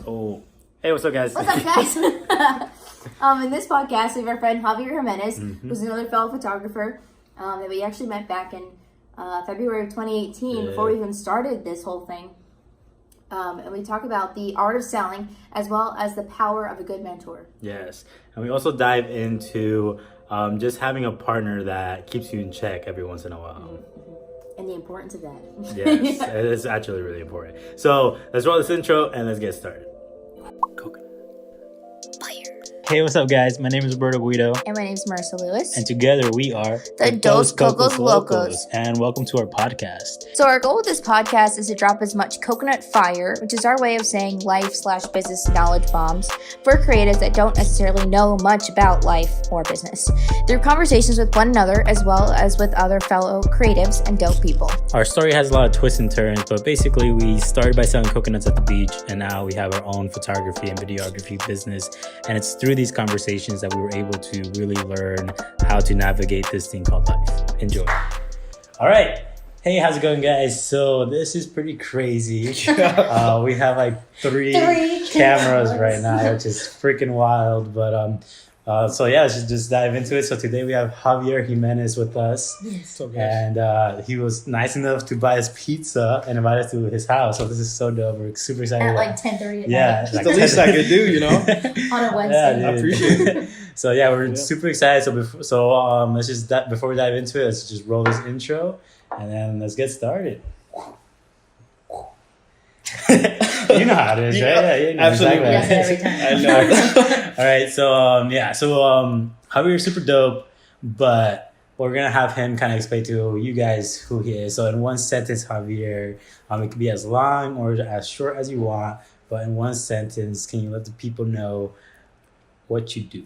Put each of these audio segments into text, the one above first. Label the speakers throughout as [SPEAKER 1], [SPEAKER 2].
[SPEAKER 1] Oh, hey, what's up, guys?
[SPEAKER 2] What's up, guys? In this podcast, we have our friend Javier Jimenez, who's another fellow photographer that we actually met back in February of 2018 before we even started this whole thing. And we talk about the art of selling as well as the power of a good mentor.
[SPEAKER 1] Yes, and we also dive into just having a partner that keeps you in check every once in a while.
[SPEAKER 2] And the importance of that.
[SPEAKER 1] Yes, it's actually really important. So let's roll this intro and let's get started. Hey, what's up, guys? My name is Roberto Guido.
[SPEAKER 2] And my name is Marissa Lewis.
[SPEAKER 1] And together we are
[SPEAKER 2] the Dos Cocos Locos.
[SPEAKER 1] And welcome to our podcast.
[SPEAKER 2] So our goal with this podcast is to drop as much coconut fire, which is our way of saying life/business knowledge bombs, for creatives that don't necessarily know much about life or business, through conversations with one another as well as with other fellow creatives and dope people.
[SPEAKER 1] Our story has a lot of twists and turns, but basically we started by selling coconuts at the beach, and now we have our own photography and videography business. And it's through these conversations that we were able to really learn how to navigate this thing called life. Enjoy. All right. Hey, how's it going, guys? So this is pretty crazy. We have like three cameras right now, which is freaking wild. But so yeah, let's just dive into it. So today we have Javier Jimenez with us.
[SPEAKER 2] Yes.
[SPEAKER 1] And he was nice enough to buy us pizza and invite us to his house. So this is so dope. We're super excited.
[SPEAKER 2] At like 10:30 at
[SPEAKER 1] yeah,
[SPEAKER 2] night.
[SPEAKER 1] like
[SPEAKER 3] It's the least I could do, you know?
[SPEAKER 2] On a Wednesday.
[SPEAKER 1] Yeah,
[SPEAKER 3] I appreciate it.
[SPEAKER 1] So yeah, we're super excited. Let's just before we dive into it, let's just roll this intro and then let's get started. You know how it is, right? Yeah, you know
[SPEAKER 3] Absolutely.
[SPEAKER 1] exactly.
[SPEAKER 2] Yes, every time.
[SPEAKER 3] I know.
[SPEAKER 1] All right, so Javier's super dope, but we're gonna have him kind of explain to you guys who he is. So in one sentence, Javier, it could be as long or as short as you want, but in one sentence, can you let the people know what you do?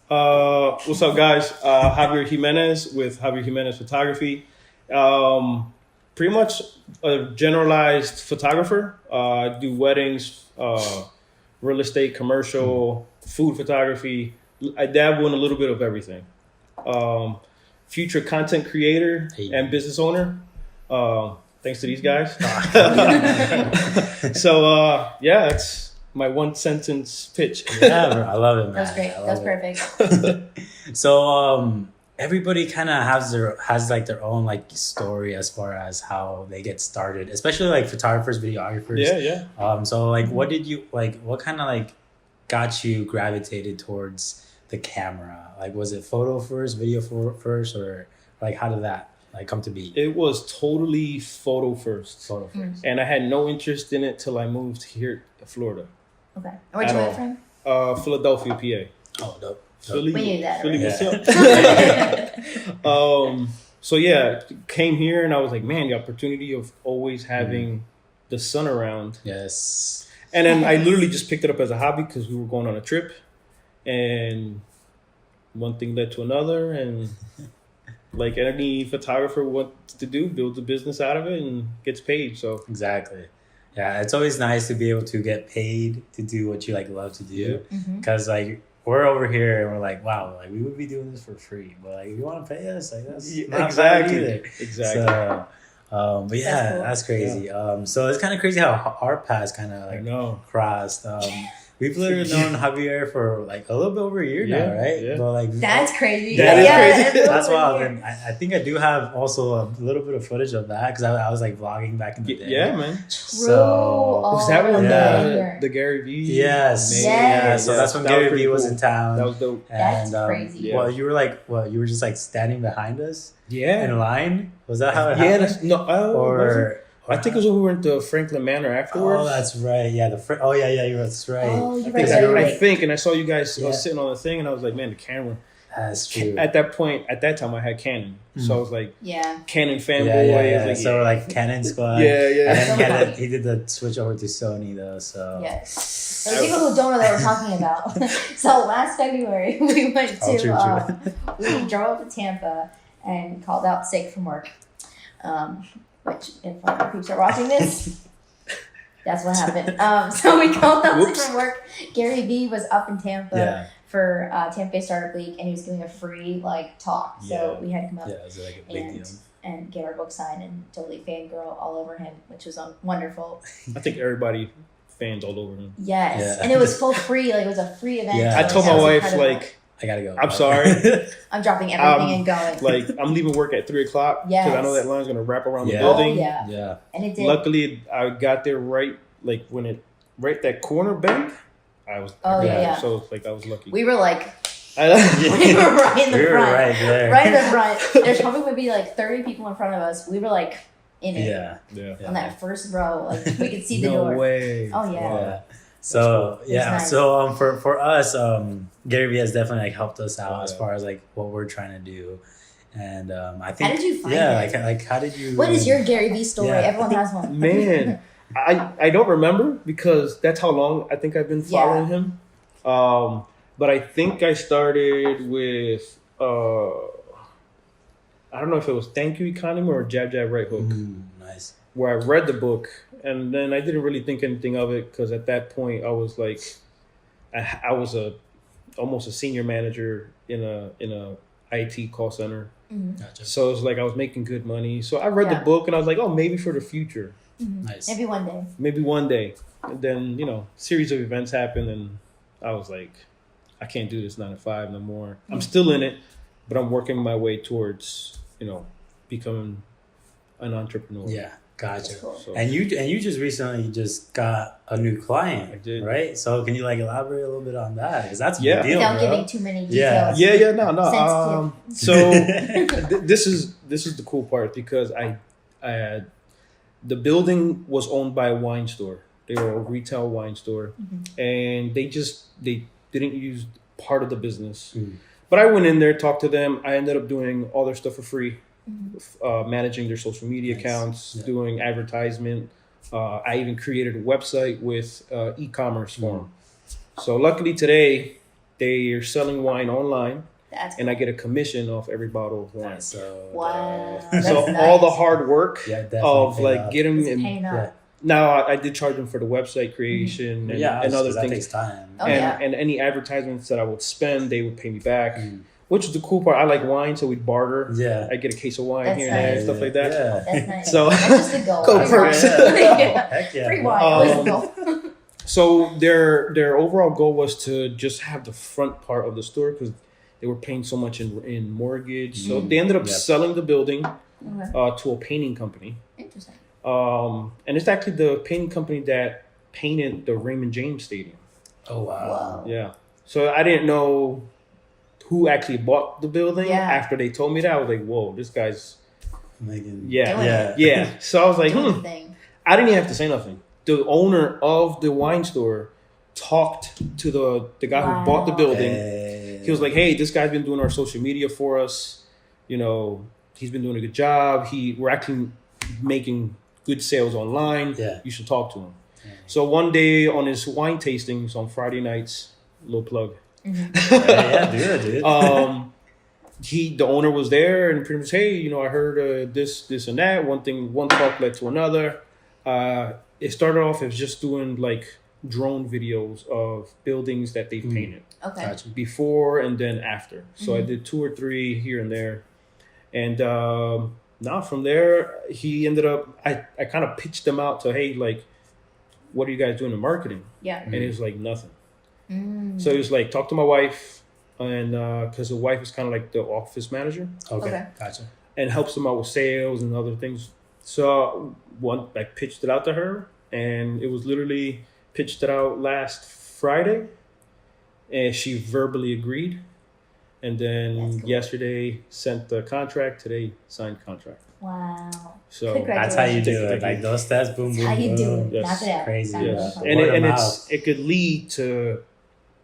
[SPEAKER 3] What's up, guys? Javier Jimenez with Javier Jimenez Photography. Pretty much a generalized photographer. I do weddings, real estate, commercial, food photography. I dabble in a little bit of everything. Future content creator and business owner. Thanks to these guys. So, yeah, that's my one sentence pitch.
[SPEAKER 1] Yeah, bro, I love it, man.
[SPEAKER 2] That was great. That was perfect.
[SPEAKER 1] So, everybody kind of has like their own like story as far as how they get started, especially like photographers, videographers.
[SPEAKER 3] Yeah.
[SPEAKER 1] So like, what kind of like got you gravitated towards the camera? Like, was it photo first, video first, or like how did that like come to be?
[SPEAKER 3] It was totally photo first.
[SPEAKER 1] Photo first.
[SPEAKER 3] And I had no interest in it till I moved here to Florida.
[SPEAKER 2] Okay. And where'd you move from?
[SPEAKER 3] Philadelphia, PA.
[SPEAKER 1] Oh, dope.
[SPEAKER 3] Philly,
[SPEAKER 2] We knew that
[SPEAKER 3] Philly,
[SPEAKER 2] already.
[SPEAKER 3] what's up? So yeah, came here and I was like, man, the opportunity of always having the sun around.
[SPEAKER 1] Yes.
[SPEAKER 3] And then I literally just picked it up as a hobby because we were going on a trip, and one thing led to another, and like any photographer wants to do, builds a business out of it and gets paid. So
[SPEAKER 1] Exactly. Yeah, it's always nice to be able to get paid to do what you like love to do, because like we're over here and we're like, wow, like we would be doing this for free, but like if you want to pay us, like that's not bad either.
[SPEAKER 3] Exactly.
[SPEAKER 1] So, but yeah,
[SPEAKER 2] That's cool.
[SPEAKER 1] that's crazy. So it's kind of crazy how our paths kind of
[SPEAKER 3] I
[SPEAKER 1] like
[SPEAKER 3] know.
[SPEAKER 1] crossed. We've literally known Javier for like a little bit over a year now, right?
[SPEAKER 3] Yeah.
[SPEAKER 1] But like
[SPEAKER 2] That's crazy.
[SPEAKER 3] That is crazy.
[SPEAKER 1] that's wild. And I think I do have also a little bit of footage of that because I was like vlogging back in the day.
[SPEAKER 3] Yeah, man.
[SPEAKER 1] So
[SPEAKER 3] Was that when
[SPEAKER 1] Yeah.
[SPEAKER 3] the Gary Vee?
[SPEAKER 1] yes,
[SPEAKER 3] Man.
[SPEAKER 1] yeah. So that's when
[SPEAKER 3] That was
[SPEAKER 1] Gary
[SPEAKER 3] pretty
[SPEAKER 1] Vee was
[SPEAKER 3] cool.
[SPEAKER 1] in town.
[SPEAKER 3] That was dope.
[SPEAKER 2] That's
[SPEAKER 1] And
[SPEAKER 2] crazy.
[SPEAKER 3] Yeah.
[SPEAKER 1] well, you were just like standing behind us
[SPEAKER 3] Yeah.
[SPEAKER 1] in line. Was that how it
[SPEAKER 3] Yeah,
[SPEAKER 1] happened?
[SPEAKER 3] that's no.
[SPEAKER 1] Or
[SPEAKER 3] I think it was when we went to Franklin Manor afterwards.
[SPEAKER 1] oh, that's right. Yeah, that's right.
[SPEAKER 2] Oh, you're
[SPEAKER 3] Because
[SPEAKER 2] right.
[SPEAKER 3] I think, and I saw you guys
[SPEAKER 1] Yeah.
[SPEAKER 3] sitting on the thing, and I was like, man, the camera.
[SPEAKER 1] That's true.
[SPEAKER 3] At that time, I had Canon, so I was like,
[SPEAKER 2] Yeah.
[SPEAKER 3] Canon fanboy.
[SPEAKER 1] Yeah.
[SPEAKER 3] I was like,
[SPEAKER 1] So like Canon squad.
[SPEAKER 3] Yeah.
[SPEAKER 1] And then he did the switch over to Sony though. So
[SPEAKER 2] Yes. For the people who don't know what we're talking about. So last February we went to
[SPEAKER 1] True.
[SPEAKER 2] we drove up to Tampa and called out sick from work. Which if peeps are watching this, that's what happened. So we called out sick from work. Gary Vee was up in Tampa for Tampa Bay Startup Week, and he was giving a free like talk. So we had to come up
[SPEAKER 1] it was like a big deal.
[SPEAKER 2] and get our book signed and totally fangirl all over him, which was wonderful.
[SPEAKER 3] I think everybody fans all over him.
[SPEAKER 2] Yes,
[SPEAKER 1] Yeah.
[SPEAKER 2] and it was for free. Like it was a free event.
[SPEAKER 1] Yeah.
[SPEAKER 2] so,
[SPEAKER 3] I
[SPEAKER 2] like,
[SPEAKER 3] told
[SPEAKER 2] that
[SPEAKER 3] my
[SPEAKER 2] was
[SPEAKER 3] wife
[SPEAKER 2] incredible.
[SPEAKER 3] like,
[SPEAKER 1] I gotta go.
[SPEAKER 3] I'm sorry.
[SPEAKER 2] I'm dropping everything and going.
[SPEAKER 3] Like I'm leaving work at 3:00 because I know that line's gonna wrap around the
[SPEAKER 1] Yeah.
[SPEAKER 3] building.
[SPEAKER 2] Oh, yeah.
[SPEAKER 1] Yeah.
[SPEAKER 2] And it did.
[SPEAKER 3] Luckily, I got there right when it that corner bend. I was.
[SPEAKER 2] Oh, yeah.
[SPEAKER 3] So it's like I was lucky.
[SPEAKER 2] We were like,
[SPEAKER 3] I,
[SPEAKER 2] we were right in the
[SPEAKER 1] We were
[SPEAKER 2] front.
[SPEAKER 1] right there.
[SPEAKER 2] Right in the front. There's probably would be like 30 people in front of us. We were like in it.
[SPEAKER 1] Yeah.
[SPEAKER 3] yeah.
[SPEAKER 2] On that first row. Like we could see the
[SPEAKER 3] No
[SPEAKER 2] door.
[SPEAKER 3] way.
[SPEAKER 2] Oh, yeah.
[SPEAKER 3] Wow.
[SPEAKER 1] Yeah. So
[SPEAKER 2] It's
[SPEAKER 1] yeah,
[SPEAKER 2] nice.
[SPEAKER 1] so for us, Gary Vee has definitely like helped us out
[SPEAKER 3] Oh,
[SPEAKER 1] as
[SPEAKER 3] yeah.
[SPEAKER 1] far as like what we're trying to do, and I
[SPEAKER 2] How
[SPEAKER 1] think
[SPEAKER 2] did you find
[SPEAKER 1] yeah,
[SPEAKER 2] it?
[SPEAKER 1] like how did you?
[SPEAKER 2] What is your Gary Vee story?
[SPEAKER 1] Yeah.
[SPEAKER 2] Everyone has one.
[SPEAKER 3] Man, I don't remember because that's how long I think I've been following him. But I think I started with I don't know if it was Thank You Economy or Jab Jab Right Hook,
[SPEAKER 1] Nice.
[SPEAKER 3] where I read the book and then I didn't really think anything of it because at that point I was like, I was almost a senior manager in a IT call center.
[SPEAKER 1] Gotcha.
[SPEAKER 3] So it was like I was making good money. So I read
[SPEAKER 2] Yeah.
[SPEAKER 3] the book and I was like, oh, maybe for the future.
[SPEAKER 1] Nice.
[SPEAKER 2] Maybe one day.
[SPEAKER 3] Maybe one day. And then, series of events happened and I was like, I can't do this 9 to 5 no more. I'm still in it, but I'm working my way towards, becoming an entrepreneur.
[SPEAKER 1] Yeah. Gotcha.
[SPEAKER 2] That's cool.
[SPEAKER 3] So,
[SPEAKER 1] And you just recently just got a new client,
[SPEAKER 3] I did.
[SPEAKER 1] right? So can you like elaborate a little bit on that? Because that's a
[SPEAKER 3] Yeah.
[SPEAKER 1] big deal,
[SPEAKER 2] Without
[SPEAKER 1] bro.
[SPEAKER 2] giving too many
[SPEAKER 1] Yeah.
[SPEAKER 2] details.
[SPEAKER 3] no.
[SPEAKER 2] Sensitive.
[SPEAKER 3] So this is the cool part because I had the building was owned by a wine store. They were a retail wine store, and they didn't use part of the business. But I went in there, talked to them. I ended up doing all their stuff for free, managing their social media
[SPEAKER 1] Nice.
[SPEAKER 3] accounts,
[SPEAKER 1] Yeah.
[SPEAKER 3] doing advertisement. I even created a website with e-commerce for them. So luckily today, they are selling wine online,
[SPEAKER 2] That's
[SPEAKER 3] and I get a commission off every bottle of wine.
[SPEAKER 1] So
[SPEAKER 2] wow.
[SPEAKER 3] So
[SPEAKER 2] That's
[SPEAKER 3] all the
[SPEAKER 2] nice.
[SPEAKER 3] hard work
[SPEAKER 1] yeah, definitely
[SPEAKER 3] of
[SPEAKER 1] paid
[SPEAKER 3] like
[SPEAKER 1] off.
[SPEAKER 3] getting
[SPEAKER 2] It's
[SPEAKER 3] in.
[SPEAKER 2] paying off.
[SPEAKER 1] Yeah.
[SPEAKER 3] Now I did charge them for the website creation and,
[SPEAKER 1] Yeah,
[SPEAKER 3] and other
[SPEAKER 1] that
[SPEAKER 3] things.
[SPEAKER 1] takes time.
[SPEAKER 2] Oh,
[SPEAKER 3] and,
[SPEAKER 2] yeah.
[SPEAKER 3] and any advertisements that I would spend, they would pay me back,
[SPEAKER 1] Mm.
[SPEAKER 3] which is the cool part. I like wine, so we'd barter.
[SPEAKER 1] Yeah.
[SPEAKER 3] I get a case of wine
[SPEAKER 2] That's
[SPEAKER 3] here and there,
[SPEAKER 2] nice.
[SPEAKER 3] stuff like that.
[SPEAKER 1] Yeah.
[SPEAKER 2] That's nice.
[SPEAKER 3] So-
[SPEAKER 2] That's just the goal.
[SPEAKER 3] Go
[SPEAKER 2] Free
[SPEAKER 3] perks.
[SPEAKER 2] wine. Yeah.
[SPEAKER 1] Heck yeah.
[SPEAKER 2] Free wine. Always the goal.
[SPEAKER 3] So their overall goal was to just have the front part of the store because they were paying so much in mortgage. So they ended up
[SPEAKER 1] Yep.
[SPEAKER 3] selling the building
[SPEAKER 2] Okay.
[SPEAKER 3] to a painting company.
[SPEAKER 2] Interesting.
[SPEAKER 3] And it's actually the painting company that painted the Raymond James Stadium.
[SPEAKER 1] Oh wow.
[SPEAKER 2] Whoa.
[SPEAKER 3] Yeah. So I didn't know who actually bought the building.
[SPEAKER 2] Yeah.
[SPEAKER 3] After they told me that, I was like, whoa, this guy's
[SPEAKER 1] Megan.
[SPEAKER 3] yeah.
[SPEAKER 2] Doing
[SPEAKER 1] Yeah.
[SPEAKER 3] Yeah. So I was like,
[SPEAKER 2] Doing the thing.
[SPEAKER 3] I didn't even have to say nothing. The owner of the wine store talked to the guy who bought the
[SPEAKER 2] Wow.
[SPEAKER 3] building.
[SPEAKER 1] Hey.
[SPEAKER 3] He was like, hey, this guy's been doing our social media for us. He's been doing a good job. We're actually making good sales online.
[SPEAKER 1] Yeah.
[SPEAKER 3] You should talk to him. So one day on his wine tastings on Friday nights, little plug.
[SPEAKER 1] yeah, do it, dude.
[SPEAKER 3] The owner was there and pretty much, hey, I heard this and that. One talk led to another. It started off as just doing like drone videos of buildings that they've painted
[SPEAKER 2] Okay.
[SPEAKER 1] Gotcha.
[SPEAKER 3] before and then after. So I did 2 or 3 here and there. And now from there, he ended up, I kind of pitched them out to, hey, like, what are you guys doing in marketing?
[SPEAKER 2] Yeah.
[SPEAKER 3] And he was like, nothing. So he was like, talk to my wife. And because the wife is kind of like the office manager
[SPEAKER 1] Okay.
[SPEAKER 2] Okay.
[SPEAKER 1] Gotcha.
[SPEAKER 3] and helps them out with sales and other things. So I pitched it out to her, and it was literally pitched it out last Friday, and she verbally agreed. And then
[SPEAKER 2] That's cool.
[SPEAKER 3] yesterday sent the contract. Today signed contract.
[SPEAKER 2] Wow.
[SPEAKER 3] So
[SPEAKER 2] Congrats.
[SPEAKER 1] That's how you do
[SPEAKER 3] Thank
[SPEAKER 1] it.
[SPEAKER 3] you.
[SPEAKER 1] Like those stats, boom,
[SPEAKER 2] That's
[SPEAKER 1] boom,
[SPEAKER 2] how you
[SPEAKER 1] boom.
[SPEAKER 2] do it.
[SPEAKER 3] Yes.
[SPEAKER 2] Knock it out.
[SPEAKER 1] Crazy.
[SPEAKER 2] Knock it
[SPEAKER 3] yes,
[SPEAKER 2] out.
[SPEAKER 1] Yeah.
[SPEAKER 3] and
[SPEAKER 1] Word of
[SPEAKER 3] it
[SPEAKER 1] mouth.
[SPEAKER 3] could lead to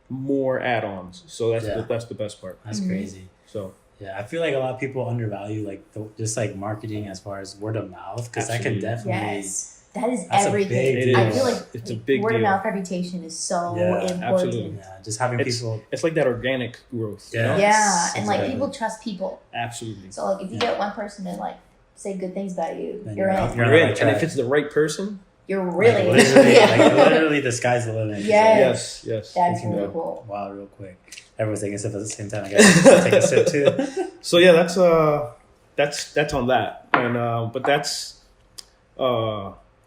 [SPEAKER 3] more add-ons. So that's
[SPEAKER 1] Yeah.
[SPEAKER 3] that's the best part.
[SPEAKER 1] That's crazy.
[SPEAKER 3] So
[SPEAKER 1] Yeah, I feel like a lot of people undervalue like just like marketing as far as word of mouth because that can
[SPEAKER 3] Absolutely.
[SPEAKER 1] definitely.
[SPEAKER 2] Yes. That is
[SPEAKER 1] That's a
[SPEAKER 2] everything.
[SPEAKER 1] big
[SPEAKER 2] I
[SPEAKER 3] deal.
[SPEAKER 2] feel like
[SPEAKER 3] It's a big
[SPEAKER 2] word of
[SPEAKER 3] deal.
[SPEAKER 2] mouth reputation is so
[SPEAKER 1] Yeah,
[SPEAKER 2] important.
[SPEAKER 3] absolutely.
[SPEAKER 1] Yeah, just having people.
[SPEAKER 3] it's like that organic growth. you
[SPEAKER 1] Yeah.
[SPEAKER 3] know?
[SPEAKER 2] Yeah, and like
[SPEAKER 1] Exactly.
[SPEAKER 2] people trust people.
[SPEAKER 3] Absolutely.
[SPEAKER 2] So like if you get one person to like say good things about you,
[SPEAKER 1] Then
[SPEAKER 2] you're
[SPEAKER 1] you're
[SPEAKER 2] in.
[SPEAKER 1] out.
[SPEAKER 3] You're
[SPEAKER 1] on the
[SPEAKER 3] in.
[SPEAKER 1] right
[SPEAKER 3] And if
[SPEAKER 1] track.
[SPEAKER 3] it's the right person,
[SPEAKER 2] You're really.
[SPEAKER 1] like, literally,
[SPEAKER 2] Yeah.
[SPEAKER 1] like literally the sky's the limit.
[SPEAKER 2] Yes.
[SPEAKER 3] yes.
[SPEAKER 2] That's
[SPEAKER 1] You can
[SPEAKER 2] really
[SPEAKER 1] go
[SPEAKER 2] cool.
[SPEAKER 1] Wow, real quick. Everyone's taking a sip at the same time. I gotta take a sip too.
[SPEAKER 3] So yeah, that's on that. And but that's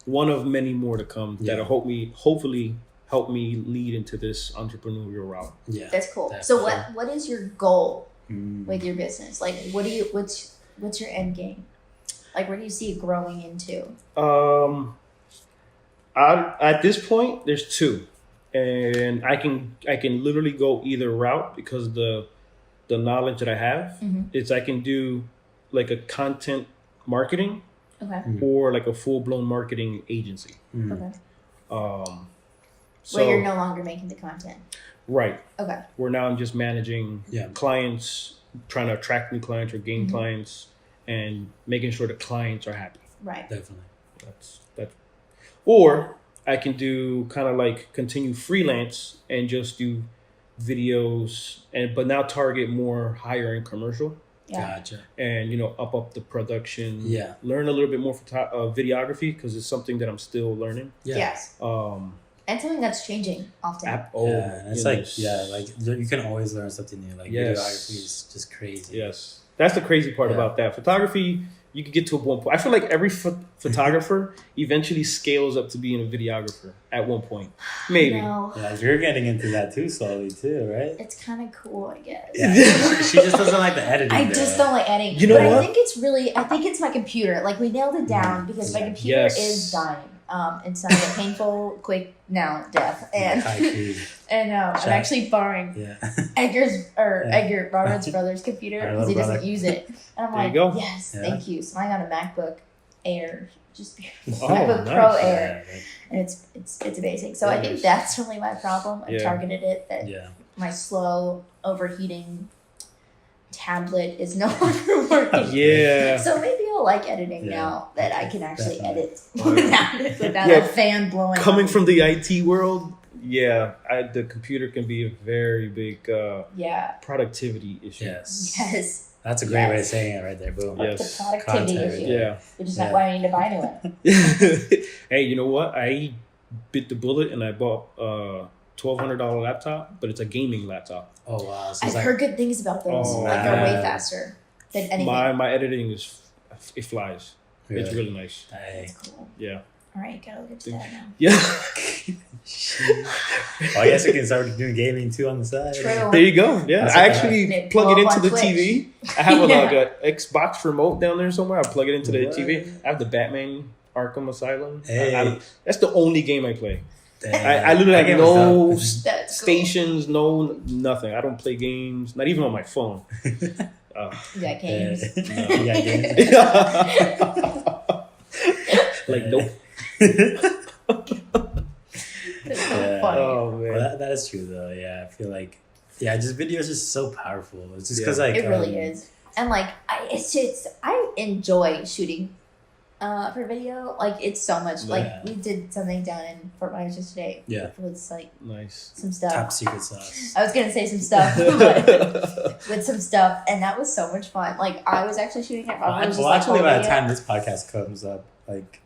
[SPEAKER 3] one of many more to come that'll hopefully help me lead into this entrepreneurial route.
[SPEAKER 1] Yeah,
[SPEAKER 2] that's cool.
[SPEAKER 1] Definitely.
[SPEAKER 2] So what is your goal with your business? Like, what's your end game? Like, where do you see it growing into?
[SPEAKER 3] At this point, there's two, and I can literally go either route because the knowledge that I have is I can do like a content marketing, or like a full blown marketing agency.
[SPEAKER 2] Okay.
[SPEAKER 3] So
[SPEAKER 2] where you're no longer making the content.
[SPEAKER 3] Right.
[SPEAKER 2] Okay.
[SPEAKER 3] Where now I'm just managing clients, trying to attract new clients or gain clients, and making sure the clients are happy.
[SPEAKER 2] Right.
[SPEAKER 1] Definitely.
[SPEAKER 3] That's. Or I can do kind of like continue freelance and just do videos, but now target more higher end commercial.
[SPEAKER 2] Yeah.
[SPEAKER 1] Gotcha.
[SPEAKER 3] And up the production.
[SPEAKER 1] Yeah.
[SPEAKER 3] Learn a little bit more videography because it's something that I'm still learning.
[SPEAKER 1] Yeah.
[SPEAKER 2] Yes. And something that's changing often.
[SPEAKER 1] It's like you can always learn something new. Like videography is just crazy.
[SPEAKER 3] Yes, that's the crazy part about that. Photography, you could get to one point. I feel like every photographer eventually scales up to being a videographer at one point, maybe.
[SPEAKER 1] Yeah, you're getting into that too slowly too, right?
[SPEAKER 2] It's kind of cool, I guess.
[SPEAKER 1] Yeah. She just doesn't like the editing.
[SPEAKER 2] I just don't like editing.
[SPEAKER 3] You know what?
[SPEAKER 2] I think it's my computer. Like, we nailed it down because my computer is dying. It's not a painful, quick death, and I'm actually borrowing Edgar Robert's brother's computer because he doesn't use it, and I'm like, yes, thank you. So I got a MacBook Air, just MacBook Pro Air, and it's amazing. So I think that's really my problem. I targeted it that my slow overheating tablet is no longer working.
[SPEAKER 3] Yeah.
[SPEAKER 2] So maybe I'll like editing now that I can actually edit without a fan blowing.
[SPEAKER 3] Coming from the IT world, the computer can be a very big productivity issue.
[SPEAKER 2] Yes.
[SPEAKER 1] That's a great way of saying it right there. Boom.
[SPEAKER 2] Yes. The productivity issue.
[SPEAKER 3] Yeah.
[SPEAKER 2] Which is not why I need to buy a new one.
[SPEAKER 3] Hey, you know what? I bit the bullet and I bought $1,200 laptop, but it's a gaming laptop.
[SPEAKER 1] Oh wow! So
[SPEAKER 2] I've heard good things about those. They're way faster than anything.
[SPEAKER 3] My editing it flies. Really? It's really nice.
[SPEAKER 2] That's cool.
[SPEAKER 3] Yeah.
[SPEAKER 2] All right, gotta look into that now.
[SPEAKER 3] Yeah.
[SPEAKER 1] I guess we can start doing gaming too on the side.
[SPEAKER 2] True.
[SPEAKER 3] There you go. Yeah, I actually plug it into the TV. I have a Xbox remote down there somewhere. I plug it into the TV. I have the Batman Arkham Asylum.
[SPEAKER 1] Hey.
[SPEAKER 3] That's the only game I play. I literally have no stations, no nothing. I don't play games, not even on my phone.
[SPEAKER 2] You got games?
[SPEAKER 1] You got games?
[SPEAKER 3] Like, nope.
[SPEAKER 2] That's so funny.
[SPEAKER 3] Oh, man.
[SPEAKER 1] Well, that is true, though. Yeah, I feel like, just video is just so powerful. It's just because, like...
[SPEAKER 2] It really is. And, like, I enjoy shooting for video. Like, it's so much. Like, we did something down in Fort Myers yesterday.
[SPEAKER 1] Yeah.
[SPEAKER 2] It was, like,
[SPEAKER 3] nice.
[SPEAKER 2] some stuff.
[SPEAKER 1] Top secret sauce.
[SPEAKER 2] I was going to say some stuff, but with some stuff. And that was so much fun. Like, I was actually shooting it.
[SPEAKER 1] Actually, by the time this podcast comes up, like,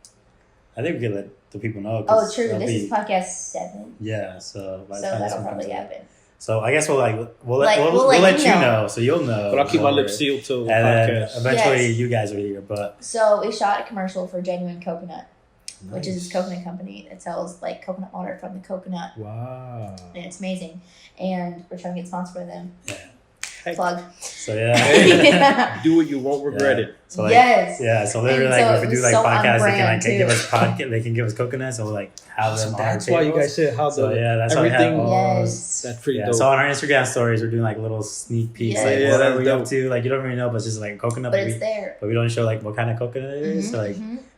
[SPEAKER 1] I think we could let the people know.
[SPEAKER 2] Oh, true. This is podcast 7.
[SPEAKER 1] Yeah, so
[SPEAKER 2] that'll probably happen.
[SPEAKER 1] So I guess we'll let you know, so you'll know.
[SPEAKER 3] But I'll keep my lips sealed till the
[SPEAKER 1] and
[SPEAKER 3] podcast.
[SPEAKER 1] then eventually you guys are here. But
[SPEAKER 2] so we shot a commercial for Genuine Coconut, which is this coconut company that sells like coconut water from the coconut.
[SPEAKER 3] Wow.
[SPEAKER 2] And it's amazing. And we're trying to get sponsored by them.
[SPEAKER 1] Yeah.
[SPEAKER 2] Plug.
[SPEAKER 1] So yeah.
[SPEAKER 3] Do it, you won't regret it.
[SPEAKER 1] So like,
[SPEAKER 2] yes.
[SPEAKER 1] Yeah. So literally, like, if we do like podcasts, they can give us coconuts, and we'll like have them.
[SPEAKER 3] That's why you guys said how the
[SPEAKER 1] that's
[SPEAKER 3] everything.
[SPEAKER 1] Why
[SPEAKER 2] Yes.
[SPEAKER 3] That's pretty dope.
[SPEAKER 1] So on our Instagram stories, we're doing like little sneak peeks, like what are we up to? Like you don't really know, but it's just like coconut.
[SPEAKER 2] But it's there.
[SPEAKER 1] But we don't show like what kind of coconut it is. So like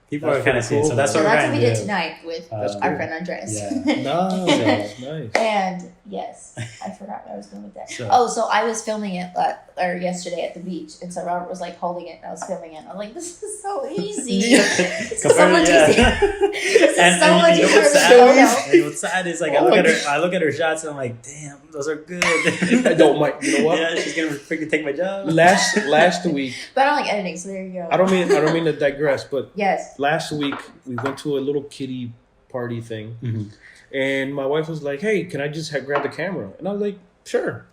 [SPEAKER 1] people
[SPEAKER 3] That's
[SPEAKER 1] are kind of seeing.
[SPEAKER 3] cool.
[SPEAKER 1] So that's what
[SPEAKER 2] we did tonight with our friend Andres.
[SPEAKER 3] Yeah. Nice.
[SPEAKER 2] And yes, I forgot where I was going with that. So I was filming it yesterday at the beach, and so Robert was like holding it, and I was filming it. I'm like, this is so easy. It's so much easier. This is so much easier.
[SPEAKER 1] And what's sad is like I look at her shots, and I'm like, damn, those are good.
[SPEAKER 3] I don't mind. You know what?
[SPEAKER 1] Yeah, she's gonna freaking take my job.
[SPEAKER 3] Last week.
[SPEAKER 2] But I don't like editing, so there you go.
[SPEAKER 3] I don't mean to digress, but
[SPEAKER 2] yes.
[SPEAKER 3] Last week we went to a little kiddie party thing, and my wife was like, "Hey, can I just grab the camera?" And I was like, "Sure,"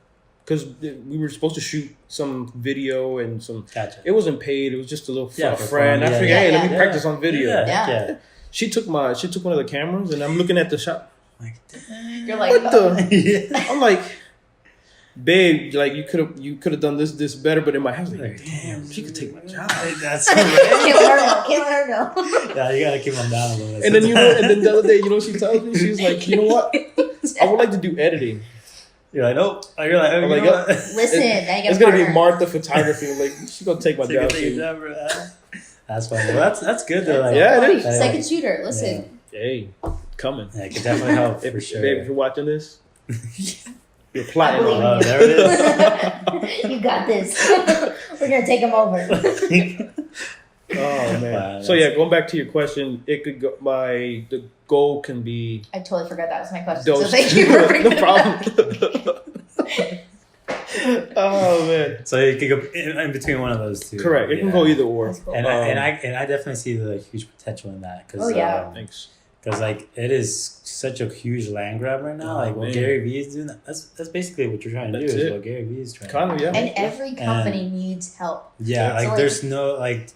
[SPEAKER 3] because we were supposed to shoot some video and some.
[SPEAKER 1] Gotcha.
[SPEAKER 3] It wasn't paid; it was just a little
[SPEAKER 1] for
[SPEAKER 3] friend.
[SPEAKER 1] fun.
[SPEAKER 3] I figured, hey, let me practice on video.
[SPEAKER 2] Yeah.
[SPEAKER 3] She took one of the cameras, and I'm looking at the shot.
[SPEAKER 1] Like,
[SPEAKER 2] You're like,
[SPEAKER 3] What the?
[SPEAKER 1] yeah.
[SPEAKER 3] I'm like, babe, like you could have done this better, but in my house, like, damn, she could take my job.
[SPEAKER 1] That's
[SPEAKER 2] can't
[SPEAKER 1] right.
[SPEAKER 2] let her know.
[SPEAKER 1] Yeah, you gotta keep them down a little bit.
[SPEAKER 3] And then and then the other day, she tells me, she's like, you know what? I would like to do editing.
[SPEAKER 1] You're like, nope. You're like,
[SPEAKER 3] I'm like,
[SPEAKER 1] you know what?
[SPEAKER 2] Listen, now you got
[SPEAKER 3] It's gonna be Martha Photography. Like, she's gonna take my
[SPEAKER 1] Take a
[SPEAKER 3] job.
[SPEAKER 1] thing,
[SPEAKER 3] Too.
[SPEAKER 1] never, That's funny. Well, that's good though. Like,
[SPEAKER 3] Yeah, it
[SPEAKER 2] Funny.
[SPEAKER 3] is.
[SPEAKER 2] Second shooter, listen.
[SPEAKER 3] Hey, coming.
[SPEAKER 1] Yeah, it could definitely help for sure.
[SPEAKER 3] Babe, if you're watching this, you're
[SPEAKER 2] I
[SPEAKER 3] plotting
[SPEAKER 2] believe
[SPEAKER 3] on.
[SPEAKER 2] in
[SPEAKER 1] there it is.
[SPEAKER 2] You got this. We're gonna take him over.
[SPEAKER 3] Oh man.
[SPEAKER 1] Wow,
[SPEAKER 3] So yeah, going back to your question, it could go. The goal can be
[SPEAKER 2] I totally forgot that was my question.
[SPEAKER 3] those.
[SPEAKER 2] So thank you for bringing
[SPEAKER 3] No problem. Oh man.
[SPEAKER 1] So you could go in between one of those two.
[SPEAKER 3] Correct. It can go either or.
[SPEAKER 2] That's cool.
[SPEAKER 1] And I definitely see the huge potential in that because
[SPEAKER 2] Oh, yeah.
[SPEAKER 3] Thanks.
[SPEAKER 1] because like it is such a huge land grab right now.
[SPEAKER 3] Oh,
[SPEAKER 1] Like what
[SPEAKER 3] man.
[SPEAKER 1] Gary Vee is doing, that's basically what you're trying to
[SPEAKER 3] That's
[SPEAKER 1] do. Is
[SPEAKER 3] it.
[SPEAKER 1] what Gary Vee is trying.
[SPEAKER 3] Kind of,
[SPEAKER 1] to do.
[SPEAKER 3] yeah.
[SPEAKER 2] And every company needs help.
[SPEAKER 1] Yeah,
[SPEAKER 2] So,
[SPEAKER 1] like
[SPEAKER 2] like-
[SPEAKER 1] there's no like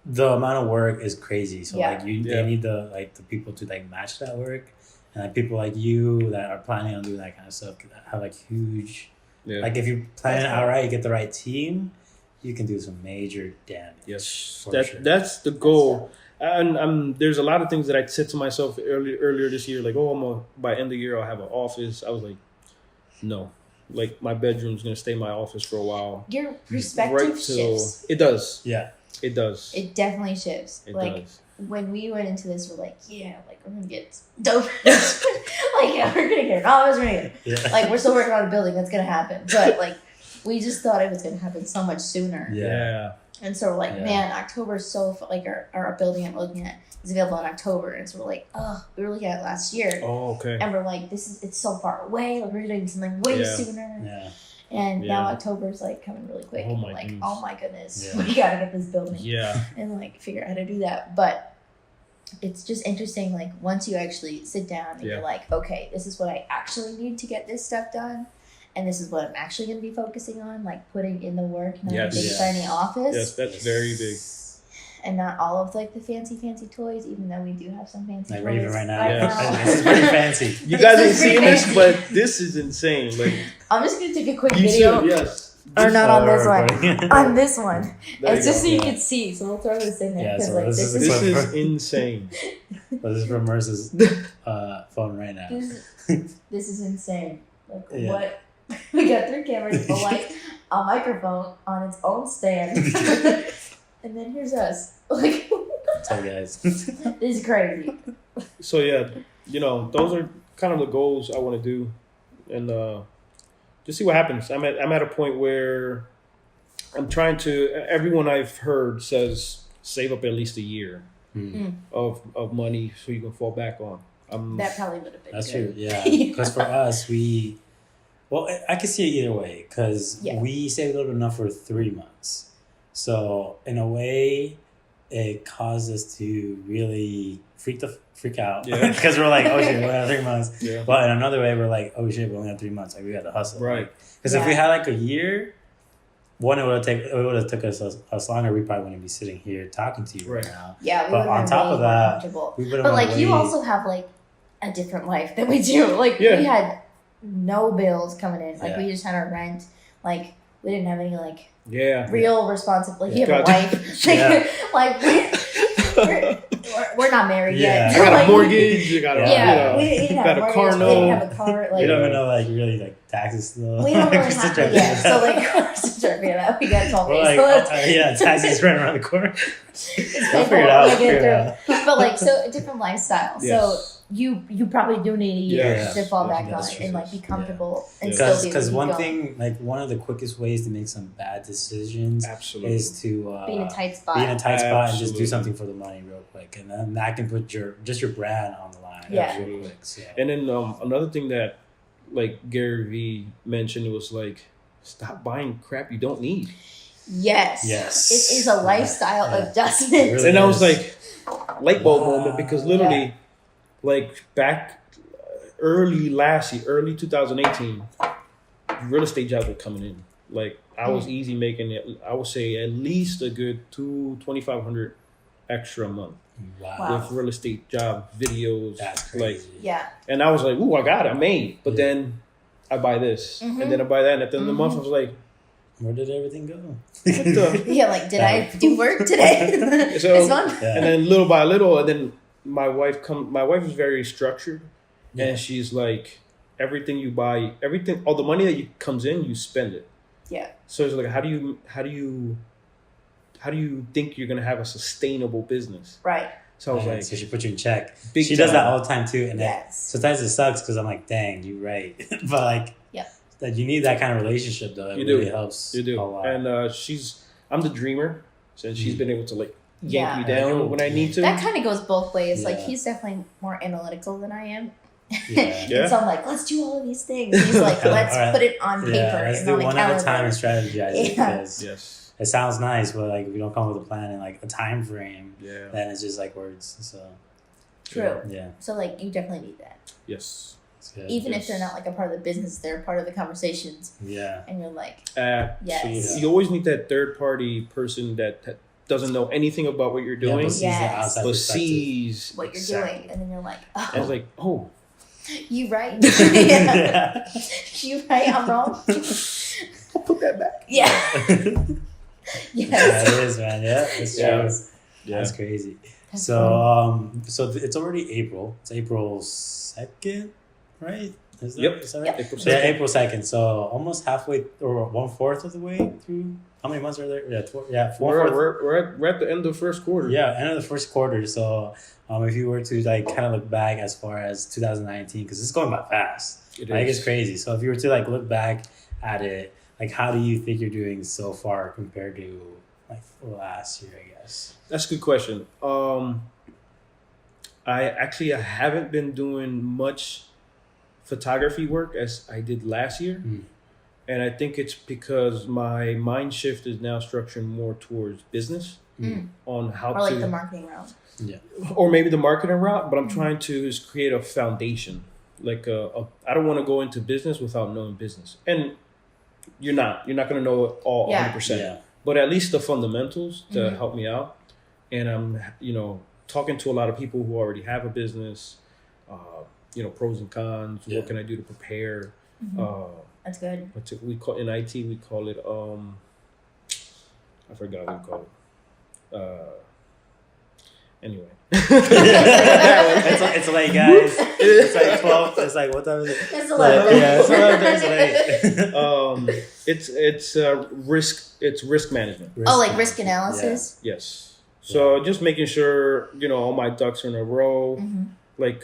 [SPEAKER 1] the amount of work is crazy. So
[SPEAKER 2] Yeah.
[SPEAKER 1] like they
[SPEAKER 3] Yeah.
[SPEAKER 1] need the people to like match that work, and like people like you that are planning on doing that kind of stuff could have like huge.
[SPEAKER 3] Yeah.
[SPEAKER 1] Like if you plan it
[SPEAKER 2] That's
[SPEAKER 1] out
[SPEAKER 2] cool.
[SPEAKER 1] right, you get the right team, you can do some major damage.
[SPEAKER 3] Yes,
[SPEAKER 1] for sure.
[SPEAKER 3] that's the goal. And there's a lot of things that I said to myself earlier this year, like, oh, by end of the year I'll have an office. I was like, no, like my bedroom's gonna stay my office for a while.
[SPEAKER 2] Your perspective
[SPEAKER 3] till
[SPEAKER 2] shifts.
[SPEAKER 3] it does.
[SPEAKER 1] Yeah.
[SPEAKER 3] It does.
[SPEAKER 2] It definitely shifts.
[SPEAKER 3] It
[SPEAKER 2] like
[SPEAKER 3] does.
[SPEAKER 2] when we went into this, we're like, yeah, like we're gonna get dope. Like yeah, we're gonna get an office. We're gonna get
[SPEAKER 1] Yeah.
[SPEAKER 2] like we're still working on a building that's gonna happen, but like we just thought it was gonna happen so much sooner.
[SPEAKER 3] Yeah.
[SPEAKER 2] And so we're like,
[SPEAKER 1] Yeah.
[SPEAKER 2] man, October's so like our building I'm looking at is available in October, and so we're like, oh, we were looking at it last year,
[SPEAKER 3] Oh, okay.
[SPEAKER 2] and we're like, it's so far away. Like we're doing something way
[SPEAKER 3] Yeah.
[SPEAKER 2] sooner.
[SPEAKER 1] Yeah.
[SPEAKER 2] And now
[SPEAKER 3] Yeah.
[SPEAKER 2] October's like coming really quick.
[SPEAKER 3] Oh
[SPEAKER 2] and
[SPEAKER 3] my
[SPEAKER 2] we're like,
[SPEAKER 3] goodness.
[SPEAKER 2] oh my goodness,
[SPEAKER 1] Yeah.
[SPEAKER 2] we gotta get this building
[SPEAKER 3] Yeah.
[SPEAKER 2] and like figure out how to do that. But it's just interesting, like once you actually sit down and
[SPEAKER 3] Yeah.
[SPEAKER 2] you're like, okay, this is what I actually need to get this stuff done, and this is what I'm actually going to be focusing on, like putting in the work, not
[SPEAKER 3] Yes.
[SPEAKER 2] a big
[SPEAKER 1] Yeah.
[SPEAKER 2] shiny office,
[SPEAKER 3] Yes, that's very big.
[SPEAKER 2] and not all of like the fancy toys, even though we do have some fancy
[SPEAKER 1] Like
[SPEAKER 2] toys
[SPEAKER 1] even right now,
[SPEAKER 3] Yeah.
[SPEAKER 1] this is pretty fancy.
[SPEAKER 3] You guys ain't
[SPEAKER 2] This is pretty
[SPEAKER 3] seeing this,
[SPEAKER 2] fancy.
[SPEAKER 3] but this is insane. Like
[SPEAKER 2] I'm just going to take a quick
[SPEAKER 3] you
[SPEAKER 2] video.
[SPEAKER 3] should, yes.
[SPEAKER 2] Or not on this one.
[SPEAKER 1] Recording.
[SPEAKER 2] On this one.
[SPEAKER 3] There
[SPEAKER 2] It's
[SPEAKER 3] you
[SPEAKER 2] just
[SPEAKER 3] go.
[SPEAKER 2] so you
[SPEAKER 1] Yeah.
[SPEAKER 2] can see. So we'll throw this in there.
[SPEAKER 1] Yeah,
[SPEAKER 2] Because
[SPEAKER 1] so
[SPEAKER 2] like,
[SPEAKER 1] this
[SPEAKER 2] this
[SPEAKER 1] is-
[SPEAKER 2] is
[SPEAKER 3] This is insane.
[SPEAKER 1] Well, this is from Merce's phone right now.
[SPEAKER 2] this is insane. Like
[SPEAKER 1] Yeah.
[SPEAKER 2] what? We got 3 cameras, a light, a microphone on its own stand, and then here's us. Like
[SPEAKER 1] So guys,
[SPEAKER 2] this is crazy.
[SPEAKER 3] So yeah, those are kind of the goals I want to do, and just see what happens. I'm at a point where I'm trying to. Everyone I've heard says save up at least a year of money so you can fall back on.
[SPEAKER 2] That probably would have been
[SPEAKER 1] that's
[SPEAKER 2] good.
[SPEAKER 1] true. Yeah, because for us, I can see it either way because
[SPEAKER 2] Yeah.
[SPEAKER 1] we saved a little enough for 3 months. So in a way, it caused us to really freak out
[SPEAKER 3] Yeah.
[SPEAKER 1] because we're like, oh shit, we only have 3 months.
[SPEAKER 3] Yeah.
[SPEAKER 1] But in another way, we're like, oh shit, we only have 3 months. Like we got to hustle,
[SPEAKER 3] Right.
[SPEAKER 1] Because if we
[SPEAKER 2] Yeah.
[SPEAKER 1] had like a year, it would have took us longer. We probably wouldn't be sitting here talking to you right
[SPEAKER 3] Right.
[SPEAKER 1] now.
[SPEAKER 2] Yeah, we
[SPEAKER 1] But
[SPEAKER 2] would
[SPEAKER 1] on
[SPEAKER 2] have
[SPEAKER 1] top
[SPEAKER 2] been
[SPEAKER 1] of
[SPEAKER 2] way more
[SPEAKER 1] that,
[SPEAKER 2] comfortable.
[SPEAKER 1] We would've
[SPEAKER 2] But
[SPEAKER 1] went
[SPEAKER 2] like you
[SPEAKER 1] way-
[SPEAKER 2] also have like a different life than we do. Like
[SPEAKER 3] Yeah.
[SPEAKER 2] we had no bills coming in. Like
[SPEAKER 1] Yeah.
[SPEAKER 2] we just had our rent. Like we didn't have any like
[SPEAKER 3] Yeah.
[SPEAKER 2] real responsibility. Like, you have a
[SPEAKER 3] God.
[SPEAKER 2] wife.
[SPEAKER 1] Yeah.
[SPEAKER 2] Like we're not married
[SPEAKER 1] Yeah.
[SPEAKER 2] yet.
[SPEAKER 3] I got
[SPEAKER 2] Like,
[SPEAKER 3] a mortgage. You got a,
[SPEAKER 2] Yeah, we didn't have
[SPEAKER 3] got
[SPEAKER 2] a
[SPEAKER 3] a
[SPEAKER 2] mortgage.
[SPEAKER 3] car
[SPEAKER 2] We didn't
[SPEAKER 3] note.
[SPEAKER 2] have a car. Like
[SPEAKER 1] We don't even know like really like taxes still.
[SPEAKER 2] we don't really
[SPEAKER 1] We're still
[SPEAKER 2] have
[SPEAKER 1] trying
[SPEAKER 2] to
[SPEAKER 1] to
[SPEAKER 2] yet.
[SPEAKER 1] figure
[SPEAKER 2] So
[SPEAKER 1] it out.
[SPEAKER 2] like we're still trying to figure that out. We got 12
[SPEAKER 1] We're
[SPEAKER 2] days.
[SPEAKER 1] like,
[SPEAKER 2] So
[SPEAKER 1] yeah, taxes right around the corner.
[SPEAKER 2] it's
[SPEAKER 1] We'll figure it out.
[SPEAKER 2] We'll
[SPEAKER 1] Figure it
[SPEAKER 2] get through. But like so a different lifestyle.
[SPEAKER 3] Yes.
[SPEAKER 2] So you probably do need a year
[SPEAKER 3] Yeah.
[SPEAKER 2] to fall back on
[SPEAKER 1] That's
[SPEAKER 2] it
[SPEAKER 1] true.
[SPEAKER 2] and like be comfortable and
[SPEAKER 3] Yeah.
[SPEAKER 2] still be able to
[SPEAKER 1] Because
[SPEAKER 2] keep
[SPEAKER 1] one
[SPEAKER 2] going.
[SPEAKER 1] thing, like one of the quickest ways to make some bad decisions
[SPEAKER 3] Absolutely.
[SPEAKER 1] is to
[SPEAKER 2] be in a tight spot.
[SPEAKER 1] be in a tight spot and just do
[SPEAKER 3] Absolutely.
[SPEAKER 1] something for the money real quick, and then that can put your brand on the line
[SPEAKER 2] Yeah.
[SPEAKER 1] real quick. So.
[SPEAKER 3] And then another thing that like Gary Vee mentioned was like, stop buying crap you don't need.
[SPEAKER 2] Yes.
[SPEAKER 1] Yes.
[SPEAKER 2] It is a lifestyle
[SPEAKER 1] Yeah.
[SPEAKER 2] adjustment.
[SPEAKER 1] It really
[SPEAKER 3] And I was
[SPEAKER 1] is.
[SPEAKER 3] like, light bulb
[SPEAKER 1] Wow.
[SPEAKER 3] moment, because literally, like back early 2018, real estate jobs were coming in. Like I was easy making it. I would say at least a good $2,500 extra a month
[SPEAKER 1] Wow.
[SPEAKER 3] with real estate job videos.
[SPEAKER 1] That's
[SPEAKER 3] Like,
[SPEAKER 1] crazy.
[SPEAKER 2] Yeah.
[SPEAKER 3] and I was like, ooh, I got it, I made. But then I buy this,
[SPEAKER 2] Mhm.
[SPEAKER 3] and then I buy that, and at the end of the month, I was like,
[SPEAKER 1] Where did everything go?
[SPEAKER 3] what the?
[SPEAKER 2] Yeah, like, did I do work today?
[SPEAKER 3] So-
[SPEAKER 2] It's fun.
[SPEAKER 1] Yeah.
[SPEAKER 3] And then little by little, and then my wife is very structured, and she's like, everything you buy, all the money that comes in, you spend it.
[SPEAKER 2] Yeah.
[SPEAKER 3] So it's like, how do you think you're gonna have a sustainable business?
[SPEAKER 2] Right.
[SPEAKER 3] So I was like,
[SPEAKER 1] so she put you in check.
[SPEAKER 3] big
[SPEAKER 1] She does that
[SPEAKER 3] time.
[SPEAKER 1] all the time too, and
[SPEAKER 2] Yes.
[SPEAKER 1] sometimes it sucks because I'm like, dang, you're right. But like, that you need that kind of relationship though. It
[SPEAKER 3] You
[SPEAKER 1] really
[SPEAKER 3] do.
[SPEAKER 1] helps.
[SPEAKER 3] You do.
[SPEAKER 1] a lot.
[SPEAKER 3] And I'm the dreamer, so she's been able to like yank
[SPEAKER 2] Yeah.
[SPEAKER 3] me down when I need to.
[SPEAKER 2] That kind of goes both ways. Like,
[SPEAKER 1] Yeah.
[SPEAKER 2] he's definitely more analytical than I am.
[SPEAKER 1] Yeah.
[SPEAKER 3] Yeah.
[SPEAKER 2] And so I'm like, let's do all of these things. And he's like, let's
[SPEAKER 1] All right.
[SPEAKER 2] put it on paper
[SPEAKER 1] Let's
[SPEAKER 2] and
[SPEAKER 1] do
[SPEAKER 2] on a
[SPEAKER 1] one at a time and
[SPEAKER 2] calendar.
[SPEAKER 1] strategize it
[SPEAKER 2] Yeah.
[SPEAKER 1] because
[SPEAKER 3] Yes.
[SPEAKER 1] it sounds nice, but like if we don't come with a plan and like a time frame,
[SPEAKER 3] Yeah.
[SPEAKER 1] then it's just like words. So
[SPEAKER 2] True.
[SPEAKER 1] yeah,
[SPEAKER 2] So, like, you definitely need that.
[SPEAKER 3] Yes.
[SPEAKER 1] it's good.
[SPEAKER 2] Even if
[SPEAKER 3] Yes.
[SPEAKER 2] they're not like a part of the business, they're a part of the conversations.
[SPEAKER 1] Yeah.
[SPEAKER 2] And you're like,
[SPEAKER 3] Absolutely.
[SPEAKER 2] Yes.
[SPEAKER 3] You always need that third party person that doesn't know anything about what you're
[SPEAKER 1] Yeah,
[SPEAKER 3] doing,
[SPEAKER 1] but sees the
[SPEAKER 2] Yes.
[SPEAKER 1] outside
[SPEAKER 3] but
[SPEAKER 1] perspective.
[SPEAKER 3] sees
[SPEAKER 2] what you're
[SPEAKER 3] exactly.
[SPEAKER 2] doing. And then you're like,
[SPEAKER 3] And
[SPEAKER 2] oh,
[SPEAKER 3] it's like, oh,
[SPEAKER 2] you right. yeah.
[SPEAKER 1] Yeah.
[SPEAKER 2] You right, I'm wrong.
[SPEAKER 3] I'll put that back.
[SPEAKER 2] Yeah.
[SPEAKER 1] Yeah,
[SPEAKER 2] Yes.
[SPEAKER 1] it is, man. Yeah, it's
[SPEAKER 3] Yeah.
[SPEAKER 1] true.
[SPEAKER 3] Yeah.
[SPEAKER 1] That's crazy.
[SPEAKER 2] That's
[SPEAKER 1] So, it's already April. It's April 2nd, right? Is that,
[SPEAKER 3] Yep.
[SPEAKER 1] is that right?
[SPEAKER 2] Yep.
[SPEAKER 3] April
[SPEAKER 1] So yeah,
[SPEAKER 3] 2nd.
[SPEAKER 1] April 2nd. So almost halfway or 1/4 of the way through. How many months are there? Yeah,
[SPEAKER 3] We're,
[SPEAKER 1] 1/4.
[SPEAKER 3] we're at the end of the first quarter.
[SPEAKER 1] Yeah, end of the first quarter. So if you were to like kind of look back as far as 2019, because it's going by fast.
[SPEAKER 3] It
[SPEAKER 1] Like
[SPEAKER 3] is.
[SPEAKER 1] it's crazy. So if you were to like look back at it, like how do you think you're doing so far compared to like last year? I guess.
[SPEAKER 3] That's a good question. I haven't been doing much photography work as I did last year.
[SPEAKER 1] Mm.
[SPEAKER 3] And I think it's because my mind shift is now structured more towards business on how
[SPEAKER 2] Or like
[SPEAKER 3] to,
[SPEAKER 2] the marketing route.
[SPEAKER 3] or maybe the marketing route, but I'm trying to is create a foundation. Like I don't want to go into business without knowing business. And you're not going to know it all
[SPEAKER 2] Yeah.
[SPEAKER 3] 100%.
[SPEAKER 1] Yeah.
[SPEAKER 3] But at least the fundamentals to
[SPEAKER 2] Mhm.
[SPEAKER 3] help me out. And I'm, talking to a lot of people who already have a business, pros and cons.
[SPEAKER 1] Yeah.
[SPEAKER 3] What can I do to prepare?
[SPEAKER 2] That's good.
[SPEAKER 3] What's it, we call in IT? We call it I forgot what we call it. Anyway,
[SPEAKER 1] it's late, guys. It's like 12. It's like what time is it?
[SPEAKER 2] It's
[SPEAKER 1] Like,
[SPEAKER 2] 11.
[SPEAKER 1] yeah, it's 11. It's late.
[SPEAKER 3] it's risk. It's risk management.
[SPEAKER 2] Oh, like risk analysis?
[SPEAKER 3] Yes. So just making sure all my ducks are in a row.
[SPEAKER 2] Mm-hmm.
[SPEAKER 3] Like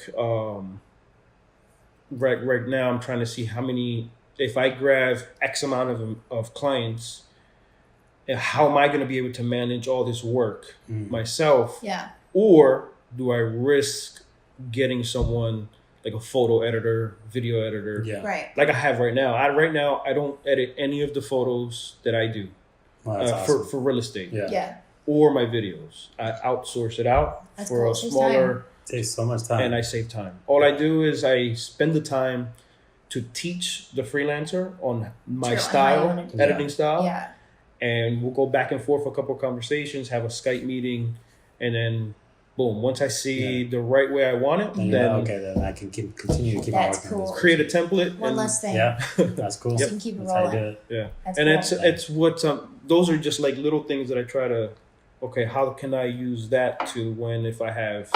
[SPEAKER 3] right now, I'm trying to see how many. If I grab X amount of clients, and how am I going to be able to manage all this work myself?
[SPEAKER 2] Yeah.
[SPEAKER 3] Or do I risk getting someone like a photo editor, video editor,
[SPEAKER 1] Yeah.
[SPEAKER 2] Right.
[SPEAKER 3] like I have right now? I don't edit any of the photos that I do
[SPEAKER 1] Wow, that's awesome.
[SPEAKER 3] for real estate
[SPEAKER 2] Yeah.
[SPEAKER 3] or my videos. I outsource it out
[SPEAKER 2] That's
[SPEAKER 3] for
[SPEAKER 2] cool.
[SPEAKER 3] a
[SPEAKER 2] Saves
[SPEAKER 3] smaller,
[SPEAKER 1] Takes so much time.
[SPEAKER 3] and I save time. All I do is I spend the time to teach the freelancer on my
[SPEAKER 2] True, on how you
[SPEAKER 3] style,
[SPEAKER 2] wanna do it.
[SPEAKER 3] editing style.
[SPEAKER 2] Yeah.
[SPEAKER 3] And we'll go back and forth a couple of conversations, have a Skype meeting, and then boom. Once I see the right way I want it,
[SPEAKER 1] then
[SPEAKER 3] then
[SPEAKER 1] okay, then I can continue to keep
[SPEAKER 2] That's
[SPEAKER 1] on working on
[SPEAKER 2] cool.
[SPEAKER 1] this.
[SPEAKER 3] create a template.
[SPEAKER 2] One
[SPEAKER 3] and,
[SPEAKER 2] less thing.
[SPEAKER 1] Yeah, that's cool.
[SPEAKER 2] So you can keep it
[SPEAKER 1] That's how you do
[SPEAKER 2] rolling.
[SPEAKER 1] it.
[SPEAKER 3] yeah.
[SPEAKER 2] That's
[SPEAKER 3] And
[SPEAKER 2] cool.
[SPEAKER 3] it's what those are just like little things that I try to. Okay, how can I use that to when if I have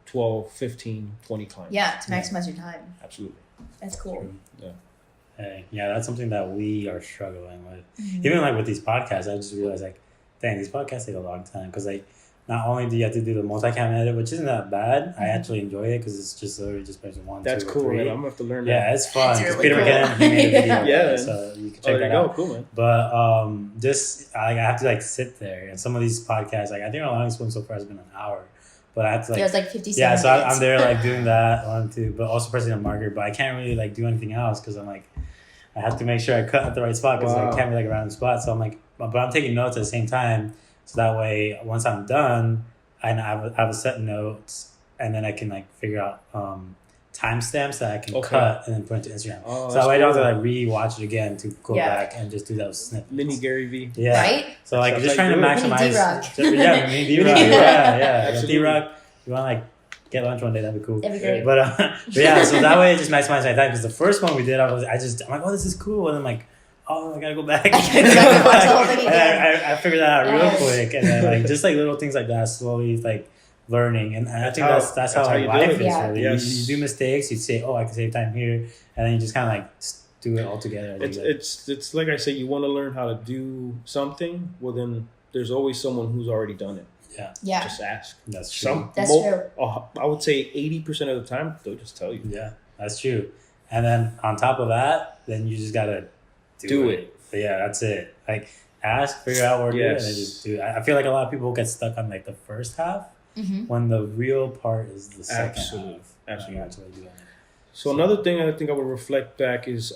[SPEAKER 3] 12, 15, 20 clients?
[SPEAKER 2] Yeah, to maximize your time.
[SPEAKER 3] Absolutely.
[SPEAKER 2] That's cool.
[SPEAKER 3] Yeah.
[SPEAKER 1] Hey, yeah, that's something that we are struggling with.
[SPEAKER 2] Mm-hmm.
[SPEAKER 1] Even like with these podcasts, I just realized like, dang, these podcasts take a long time because like not only do you have to do the multicam edit, which isn't that bad. I actually enjoy it because it's just literally just pressing 1,
[SPEAKER 3] That's
[SPEAKER 1] 2, or
[SPEAKER 3] cool,
[SPEAKER 1] 3.
[SPEAKER 3] man. I'm gonna have to learn that.
[SPEAKER 1] Yeah, it's fun.
[SPEAKER 2] It's
[SPEAKER 1] 'Cause
[SPEAKER 2] really
[SPEAKER 1] Peter
[SPEAKER 2] cool.
[SPEAKER 1] McKinnon, he made a video,
[SPEAKER 3] Yeah,
[SPEAKER 1] about it,
[SPEAKER 3] man.
[SPEAKER 1] so you can
[SPEAKER 3] Oh,
[SPEAKER 1] check
[SPEAKER 3] there
[SPEAKER 1] that
[SPEAKER 3] you go.
[SPEAKER 1] out.
[SPEAKER 3] Cool, man.
[SPEAKER 1] But just I have to like sit there, and some of these podcasts, like I think our longest one so far has been an hour. But I have to like
[SPEAKER 2] It was like 57
[SPEAKER 1] yeah, so
[SPEAKER 2] minutes.
[SPEAKER 1] I'm there like doing that one too, but also pressing a marker. But I can't really like do anything else because I'm like, I have to make sure I cut at the right spot because
[SPEAKER 3] Wow.
[SPEAKER 1] I can't be like around the spot. So I'm like, but I'm taking notes at the same time, so that way once I'm done, I have a set notes, and then I can like figure out timestamps that I can
[SPEAKER 3] Okay.
[SPEAKER 1] cut and then put into Instagram.
[SPEAKER 3] Oh,
[SPEAKER 1] So
[SPEAKER 3] that's
[SPEAKER 1] that way I don't have to
[SPEAKER 3] cool.
[SPEAKER 1] like re-watch it again to go
[SPEAKER 2] Yeah.
[SPEAKER 1] back and just do those snippets.
[SPEAKER 3] Mini Gary Vee.
[SPEAKER 1] Yeah.
[SPEAKER 2] Right?
[SPEAKER 1] So like
[SPEAKER 3] That's
[SPEAKER 1] just
[SPEAKER 3] how
[SPEAKER 1] trying to
[SPEAKER 3] you do it.
[SPEAKER 2] Mini
[SPEAKER 1] maximize.
[SPEAKER 2] D-Rock.
[SPEAKER 1] Yeah, mini D-Rock.
[SPEAKER 3] Mini
[SPEAKER 1] Yeah.
[SPEAKER 3] Absolutely.
[SPEAKER 1] D-Rock. You want to like get lunch one day? That'd be cool.
[SPEAKER 2] That'd be great.
[SPEAKER 1] But yeah, so that way it just maximizes my time because the first one we did, I'm like, oh, this is cool, and I'm like, oh, I gotta go back.
[SPEAKER 2] I gotta go back and watch the whole thing again.
[SPEAKER 1] I figured that out
[SPEAKER 2] Yes.
[SPEAKER 1] real quick, and then like just like little things like that, slowly like learning, and I think that's how
[SPEAKER 3] how you
[SPEAKER 1] like,
[SPEAKER 3] do
[SPEAKER 1] life
[SPEAKER 3] it.
[SPEAKER 1] is
[SPEAKER 2] Yeah.
[SPEAKER 1] really.
[SPEAKER 3] Yes.
[SPEAKER 1] You do mistakes, you say, oh, I can save time here, and then you just kind of like do it all together.
[SPEAKER 3] It's like I say, you want to learn how to do something. Well, then there's always someone who's already done it.
[SPEAKER 2] Yeah.
[SPEAKER 3] Just ask.
[SPEAKER 1] That's true.
[SPEAKER 2] That's true.
[SPEAKER 3] I would say 80% of the time they'll just tell you.
[SPEAKER 1] Yeah, that's true. And then on top of that, then you just gotta
[SPEAKER 3] Do it.
[SPEAKER 1] But yeah, that's it. Like ask, figure out where to do it, and then
[SPEAKER 3] Yes.
[SPEAKER 1] just do it. I feel like a lot of people get stuck on like the first half when the real part is the second
[SPEAKER 3] Absolutely.
[SPEAKER 1] half.
[SPEAKER 3] Absolutely.
[SPEAKER 1] Actually doing it.
[SPEAKER 3] So another thing I think I would reflect back is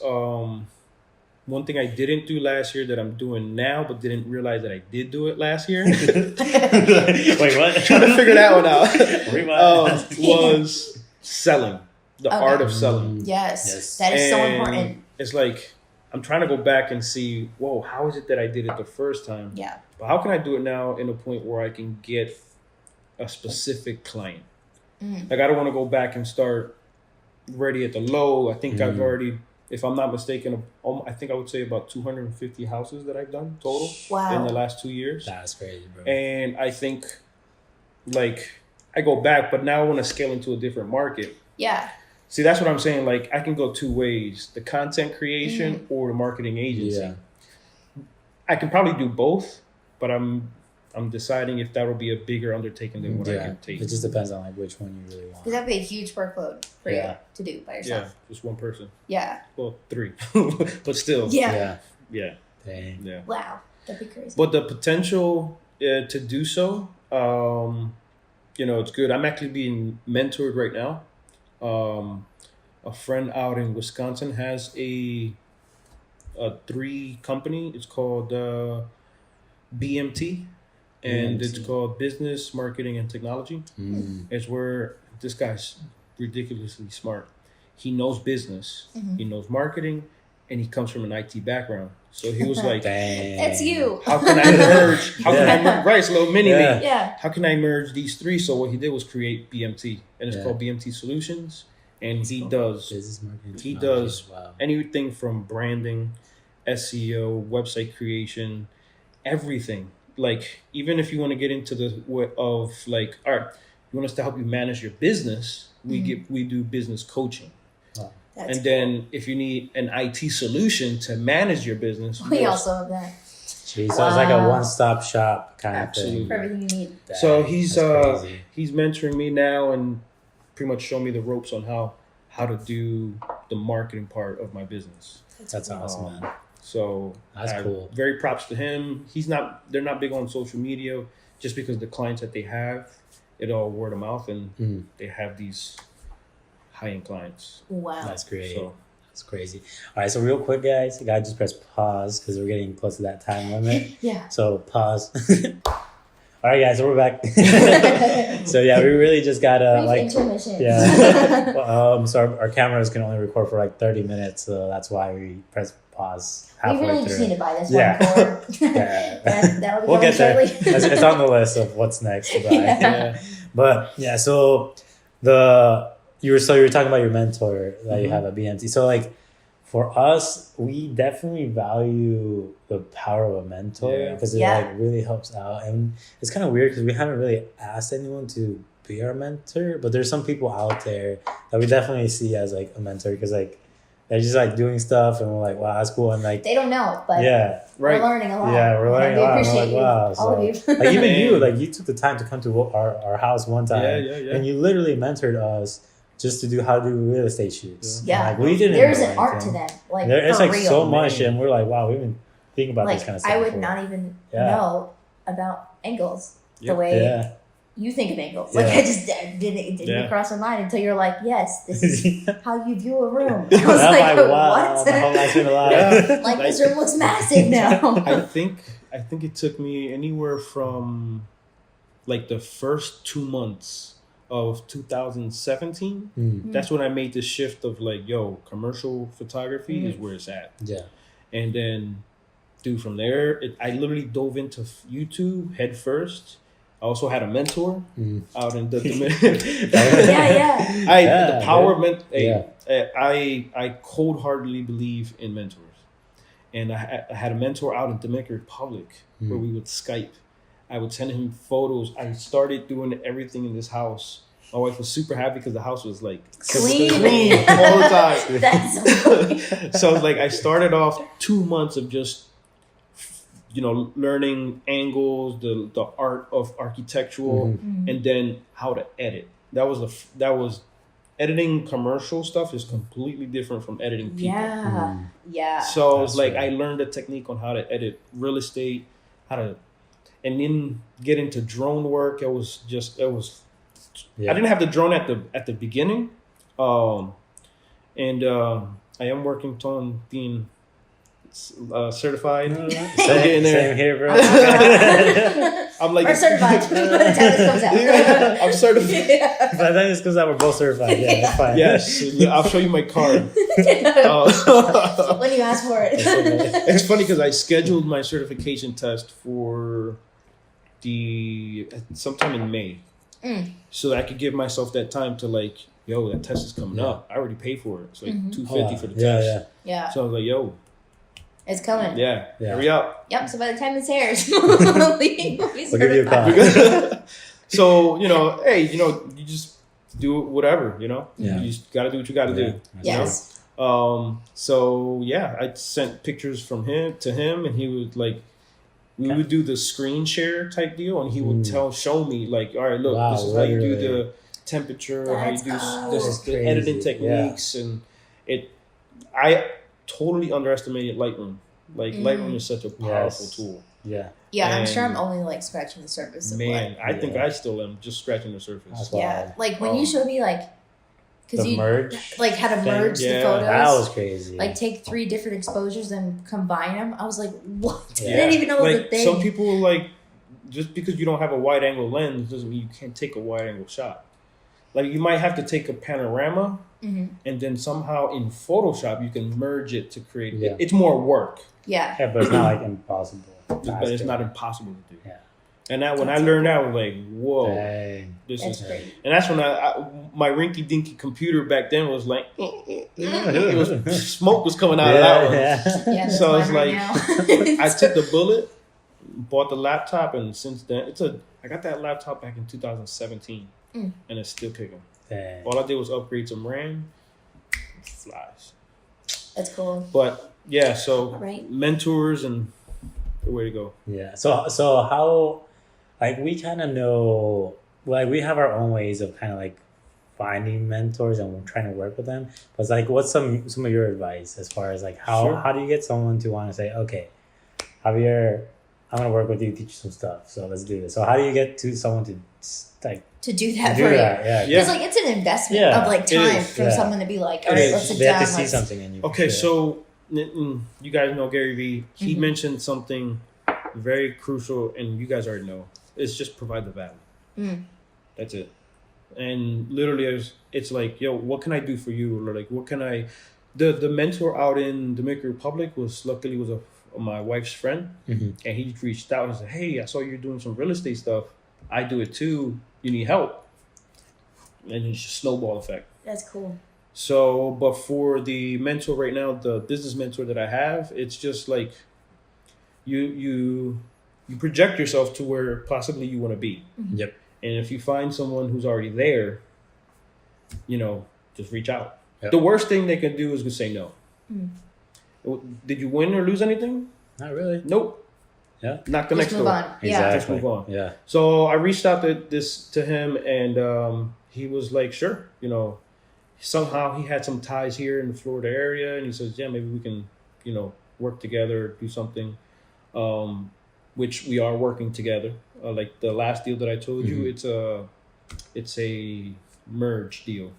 [SPEAKER 3] one thing I didn't do last year that I'm doing now, but didn't realize that I did do it last year.
[SPEAKER 1] Wait, what?
[SPEAKER 3] Trying to figure that one out.
[SPEAKER 1] Rewind.
[SPEAKER 3] Was selling, the
[SPEAKER 2] Okay.
[SPEAKER 3] art of selling.
[SPEAKER 2] Yes.
[SPEAKER 1] Yes.
[SPEAKER 2] That is so
[SPEAKER 3] And
[SPEAKER 2] important.
[SPEAKER 3] It's like I'm trying to go back and see, whoa, how is it that I did it the first time?
[SPEAKER 2] Yeah.
[SPEAKER 3] But how can I do it now in a point where I can get a specific client? Like I don't want to go back and start ready at the low. I think I've already, if I'm not mistaken, I think I would say about 250 houses that I've done total
[SPEAKER 2] Wow.
[SPEAKER 3] in the last 2 years.
[SPEAKER 1] That's crazy, bro.
[SPEAKER 3] And I think like I go back, but now I want to scale into a different market.
[SPEAKER 2] Yeah.
[SPEAKER 3] See, that's what I'm saying. Like I can go two ways: the content creation or the marketing agency.
[SPEAKER 1] Yeah.
[SPEAKER 3] I can probably do both, but I'm deciding if that will be a bigger undertaking than what I can take.
[SPEAKER 1] It just depends on like which one you really want.
[SPEAKER 2] Because that'd be a huge workload for
[SPEAKER 1] Yeah.
[SPEAKER 2] you to do by
[SPEAKER 3] Yeah,
[SPEAKER 2] yourself.
[SPEAKER 3] just one person.
[SPEAKER 2] Yeah.
[SPEAKER 3] Well, three, but still.
[SPEAKER 2] Yeah.
[SPEAKER 3] Yeah.
[SPEAKER 1] Dang.
[SPEAKER 3] Yeah.
[SPEAKER 2] Wow. That'd be crazy.
[SPEAKER 3] But the potential to do so, it's good. I'm actually being mentored right now. A friend out in Wisconsin has a 3 company. It's called BMT, and
[SPEAKER 1] BMT.
[SPEAKER 3] it's called Business Marketing and Technology. It's where this guy's ridiculously smart. He knows business, he knows marketing, and he comes from an IT background. So he was like,
[SPEAKER 1] Dang.
[SPEAKER 2] That's you.
[SPEAKER 3] how can I merge? Right, it's a little mini
[SPEAKER 1] Yeah.
[SPEAKER 3] me.
[SPEAKER 2] Yeah.
[SPEAKER 3] How can I merge these 3? So what he did was create BMT, and it's
[SPEAKER 1] Yeah.
[SPEAKER 3] called BMT Solutions. And he does
[SPEAKER 1] Business marketing.
[SPEAKER 3] He
[SPEAKER 1] technology.
[SPEAKER 3] does.
[SPEAKER 1] Wow.
[SPEAKER 3] anything from branding, SEO, website creation, everything. Like even if you want to get into the of like, all right, you want us to help you manage your business, we do business coaching.
[SPEAKER 2] That's
[SPEAKER 3] And then if you need an IT solution to manage your business,
[SPEAKER 2] cool. We also have that.
[SPEAKER 1] Jeez, so it's like a
[SPEAKER 2] Wow.
[SPEAKER 1] one-stop shop kind
[SPEAKER 3] Absolutely.
[SPEAKER 1] of
[SPEAKER 2] For
[SPEAKER 1] thing.
[SPEAKER 2] everything you need.
[SPEAKER 1] Dang,
[SPEAKER 3] So he's
[SPEAKER 1] that's crazy.
[SPEAKER 3] he's mentoring me now and pretty much showing me the ropes on how to do the marketing part of my business.
[SPEAKER 1] That's awesome, man.
[SPEAKER 3] So
[SPEAKER 1] That's cool.
[SPEAKER 3] Very props to him. They're not big on social media just because the clients that they have, it all word of mouth, and they have these high-end clients.
[SPEAKER 2] Wow.
[SPEAKER 1] That's great.
[SPEAKER 3] So
[SPEAKER 1] That's crazy. All right, so real quick, guys, I gotta just press pause because we're getting close to that time limit.
[SPEAKER 2] Yeah.
[SPEAKER 1] So pause. All right, guys, so we're back. So yeah, we really just gotta
[SPEAKER 2] Brief intermission.
[SPEAKER 1] yeah. So our cameras can only record for like 30 minutes, so that's why we press pause
[SPEAKER 2] We
[SPEAKER 1] halfway
[SPEAKER 2] really just
[SPEAKER 1] through.
[SPEAKER 2] need to buy this
[SPEAKER 1] Yeah.
[SPEAKER 2] one cord.
[SPEAKER 1] Yeah.
[SPEAKER 2] That'll be
[SPEAKER 1] We'll
[SPEAKER 2] coming
[SPEAKER 1] get there.
[SPEAKER 2] shortly.
[SPEAKER 1] It's on the list of what's next to buy.
[SPEAKER 2] Yeah.
[SPEAKER 1] But yeah, so you were talking about your mentor that you have at BMT. So like for us, we definitely value the power of a mentor because it like really helps out. And it's kind of weird because we haven't really asked anyone to be our mentor, but there's some people out there that we definitely see as like a mentor because like they're just like doing stuff and we're like, wow, that's cool. And like
[SPEAKER 2] They don't know, but
[SPEAKER 1] yeah.
[SPEAKER 2] we're learning a lot.
[SPEAKER 1] Yeah, we're learning
[SPEAKER 2] And
[SPEAKER 1] a lot.
[SPEAKER 2] we
[SPEAKER 1] We're
[SPEAKER 2] appreciate
[SPEAKER 1] like,
[SPEAKER 2] you,
[SPEAKER 1] wow.
[SPEAKER 2] all of you.
[SPEAKER 1] Like even you, like you took the time to come to our house one time,
[SPEAKER 3] Yeah.
[SPEAKER 1] and you literally mentored us just to do how to do real estate shoots.
[SPEAKER 2] Yeah.
[SPEAKER 1] And, like we didn't.
[SPEAKER 2] There's
[SPEAKER 1] know
[SPEAKER 2] an art to
[SPEAKER 1] anything.
[SPEAKER 2] them. Like
[SPEAKER 1] It's
[SPEAKER 2] for
[SPEAKER 1] like
[SPEAKER 2] real.
[SPEAKER 1] so much, and we're like, wow, we didn't think about
[SPEAKER 2] Like
[SPEAKER 1] this kind of stuff.
[SPEAKER 2] I would
[SPEAKER 1] before.
[SPEAKER 2] not even
[SPEAKER 1] Yeah.
[SPEAKER 2] know about angles the
[SPEAKER 3] Yep.
[SPEAKER 2] way
[SPEAKER 1] Yeah.
[SPEAKER 2] you think of angles. Like
[SPEAKER 1] Yeah.
[SPEAKER 2] I just didn't cross my mind until you're like, yes, this is
[SPEAKER 1] Yeah.
[SPEAKER 2] how you view a room.
[SPEAKER 1] And
[SPEAKER 2] I was
[SPEAKER 1] I'm
[SPEAKER 2] like,
[SPEAKER 1] wow,
[SPEAKER 2] what?
[SPEAKER 1] my whole life's been a lie.
[SPEAKER 3] Yeah.
[SPEAKER 2] Like this room looks massive now.
[SPEAKER 3] I think it took me anywhere from like the first 2 months of 2017. That's when I made the shift of like, yo, commercial photography is where it's at.
[SPEAKER 1] Yeah.
[SPEAKER 3] And then, dude, from there, I literally dove into YouTube head first. I also had a mentor out in the
[SPEAKER 2] Yeah.
[SPEAKER 3] the power of I cold-heartedly believe in mentors. And I had a mentor out in Dominican Republic where we would Skype. I would send him photos. I started doing everything in this house. My wife was super happy because the house was like
[SPEAKER 2] Clean
[SPEAKER 3] all the time.
[SPEAKER 2] That's so funny.
[SPEAKER 3] So it's like I started off 2 months of just, learning angles, the art of architectural, and then how to edit. That was editing commercial stuff is completely different from editing people.
[SPEAKER 2] Yeah.
[SPEAKER 3] So it's like I learned the technique on how to edit real estate, and then get into drone work. I didn't have the drone at the beginning, and I am working on being certified.
[SPEAKER 1] Same here, bro.
[SPEAKER 3] I'm like,
[SPEAKER 2] We're certified by the time this comes out.
[SPEAKER 3] I'm certified.
[SPEAKER 1] By the time this comes out, we're both certified. Yeah, that's fine.
[SPEAKER 3] Yes, I'll show you my card.
[SPEAKER 2] When you ask for it.
[SPEAKER 3] It's funny because I scheduled my certification test for sometime in May, so that I could give myself that time to like, yo, that test is coming up. I already paid for it. It's like $250 for the test.
[SPEAKER 2] Yeah.
[SPEAKER 3] So I was like, yo,
[SPEAKER 2] it's coming.
[SPEAKER 3] Yeah. Hurry up.
[SPEAKER 2] Yep. So by the time this airs, we'll be
[SPEAKER 1] We'll give you a call.
[SPEAKER 3] So hey, you just do whatever. You just got to do what you got to do.
[SPEAKER 2] Yes.
[SPEAKER 3] So yeah, I sent pictures from him to him, and he would like, we would do the screen share type deal, and he would show me like, all right, look, this is how you do the temperature, how you do the editing techniques, and I totally underestimated Lightroom. Like Lightroom is such a powerful tool.
[SPEAKER 1] Yeah.
[SPEAKER 2] Yeah, I'm sure I'm only like scratching the surface of
[SPEAKER 3] I think I still am just scratching the surface.
[SPEAKER 2] Yeah, like when you showed me like, because you
[SPEAKER 1] merge
[SPEAKER 2] like how to merge the photos.
[SPEAKER 1] That was crazy.
[SPEAKER 2] Like take 3 different exposures and combine them. I was like, what?
[SPEAKER 3] Yeah.
[SPEAKER 2] I didn't even know it was a thing.
[SPEAKER 3] Some people like, just because you don't have a wide angle lens doesn't mean you can't take a wide angle shot. Like you might have to take a panorama and then somehow in Photoshop you can merge it to create it. It's more work.
[SPEAKER 2] Yeah.
[SPEAKER 1] But it's not like impossible.
[SPEAKER 3] But it's not impossible to do.
[SPEAKER 1] Yeah.
[SPEAKER 3] And when I learned that, I was like, whoa.
[SPEAKER 1] Dang.
[SPEAKER 2] That's great.
[SPEAKER 3] And that's when my rinky dinky computer back then was like, smoke was coming out of that one.
[SPEAKER 2] Yeah,
[SPEAKER 3] so it's like,
[SPEAKER 2] right
[SPEAKER 3] I took the bullet, bought the laptop, and since then, I got that laptop back in 2017, and it's still kicking.
[SPEAKER 1] Dang.
[SPEAKER 3] All I did was upgrade some RAM. It flies.
[SPEAKER 2] That's cool.
[SPEAKER 3] But yeah, so mentors and the way to go.
[SPEAKER 1] Yeah. So how, like, we kind of know, like, we have our own ways of kind of like finding mentors and we're trying to work with them. But it's like, what's some of your advice as far as like how do you get someone to want to say, okay, Javier, I'm gonna work with you, teach you some stuff. So let's do this. So how do you get to someone to like
[SPEAKER 2] to do that for you?
[SPEAKER 1] Yeah.
[SPEAKER 2] Because like it's an investment of like time from someone to be like, all right, let's sit
[SPEAKER 1] down. They have to see
[SPEAKER 2] like,
[SPEAKER 1] something in you.
[SPEAKER 3] Okay, so you guys know Gary Vee. He mentioned something very crucial, and you guys already know. It's just provide the value. That's it. And literally, it's like, yo, what can I do for you? Or like, what can I? The mentor out in Dominican Republic was my wife's friend, and he reached out and said, hey, I saw you're doing some real estate stuff. I do it too. You need help. And it's just snowball effect.
[SPEAKER 2] That's cool.
[SPEAKER 3] So, but for the mentor right now, the business mentor that I have, it's just like you project yourself to where possibly you want to be.
[SPEAKER 1] Yep.
[SPEAKER 3] And if you find someone who's already there, just reach out.
[SPEAKER 1] Yep.
[SPEAKER 3] The worst thing they can do is just say no. Did you win or lose anything?
[SPEAKER 1] Not really.
[SPEAKER 3] Nope.
[SPEAKER 1] Yeah.
[SPEAKER 3] Knock the
[SPEAKER 2] Just
[SPEAKER 3] next
[SPEAKER 2] move
[SPEAKER 3] door.
[SPEAKER 2] on.
[SPEAKER 1] Exactly.
[SPEAKER 2] Yeah.
[SPEAKER 3] Just move on.
[SPEAKER 1] Yeah.
[SPEAKER 3] So I reached out to him, and he was like, sure. Somehow he had some ties here in the Florida area, and he says, yeah, maybe we can, work together, do something, which we are working together. Like the last deal that I told you, it's a merge deal.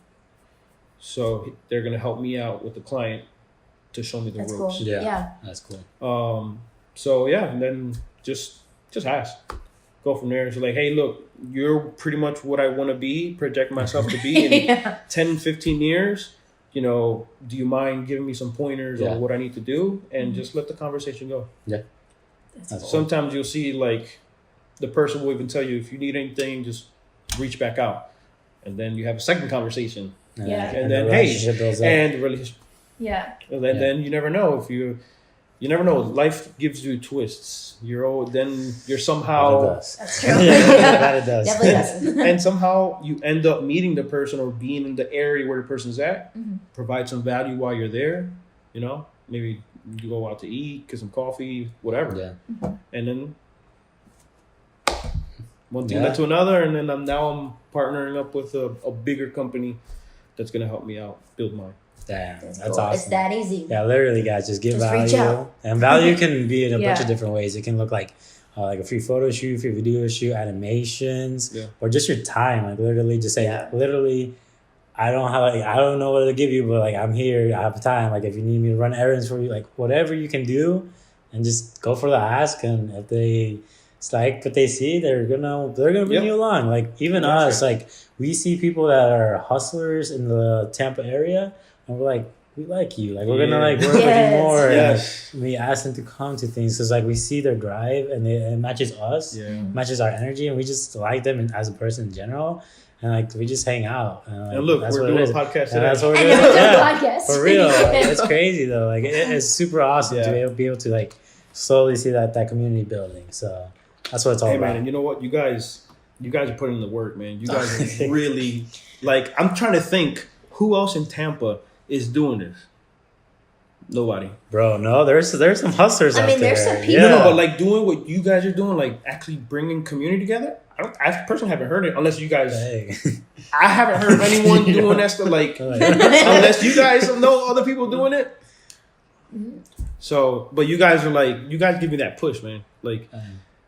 [SPEAKER 3] So they're going to help me out with the client to show me the
[SPEAKER 2] That's
[SPEAKER 3] ropes.
[SPEAKER 2] cool. Yeah.
[SPEAKER 1] That's cool.
[SPEAKER 3] So yeah, and then just ask. go from there. It's like, hey, look, you're pretty much what I want to be, project myself to be in 10, 15 years. You know, do you mind giving me some pointers on what I need to do? And just let the conversation go.
[SPEAKER 1] Yeah.
[SPEAKER 3] Sometimes you'll see, like, the person will even tell you, if you need anything, just reach back out. And then you have a second conversation. And then, and relationship.
[SPEAKER 2] Yeah.
[SPEAKER 3] And then you never know if you never know. Life gives you twists. Then you're somehow.
[SPEAKER 2] That's true.
[SPEAKER 1] That it does.
[SPEAKER 2] Definitely does.
[SPEAKER 3] And somehow you end up meeting the person or being in the area where the person's at. Provide some value while you're there. You know, maybe you go out to eat, get some coffee, whatever.
[SPEAKER 1] Yeah.
[SPEAKER 3] And then one thing led to another, and then I'm partnering up with a bigger company that's gonna help me out build mine.
[SPEAKER 1] Damn, that's
[SPEAKER 2] cool.
[SPEAKER 1] awesome.
[SPEAKER 2] It's that easy.
[SPEAKER 1] Yeah, literally, guys, just give
[SPEAKER 2] Just reach
[SPEAKER 1] value,
[SPEAKER 2] out.
[SPEAKER 1] and value can be in a bunch of different ways. It can look like a free photo shoot, free video shoot, animations, or just your time. Like literally, just say, literally, I don't know what to give you, but like I'm here, I have time. Like if you need me to run errands for you, like whatever you can do, and just go for the ask. And if they like what they see, they're gonna bring you along. Like even us, like we see people that are hustlers in the Tampa area, and we're like, we like you. Like we're gonna like work with you more.
[SPEAKER 3] Yes.
[SPEAKER 1] And we ask them to come to things because like we see their drive and it matches us, matches our energy, and we just like them as a person in general. And like we just hang out. And
[SPEAKER 3] look, we're doing a podcast today.
[SPEAKER 1] That's what we're doing. For real. Like, it's crazy though. Like it's super awesome to be able to like slowly see that community building. So that's what it's all about.
[SPEAKER 3] Man, and you know what? You guys are putting in the work, man. You guys are really like. I'm trying to think who else in Tampa is doing this. Nobody,
[SPEAKER 1] bro. No, there's some hustlers. I mean,
[SPEAKER 2] there's some people.
[SPEAKER 3] No, but like doing what you guys are doing, like actually bringing community together. I personally haven't heard it unless you guys. I haven't heard of anyone doing that stuff. Like unless you guys know other people doing it. So, but you guys give me that push, man. Like.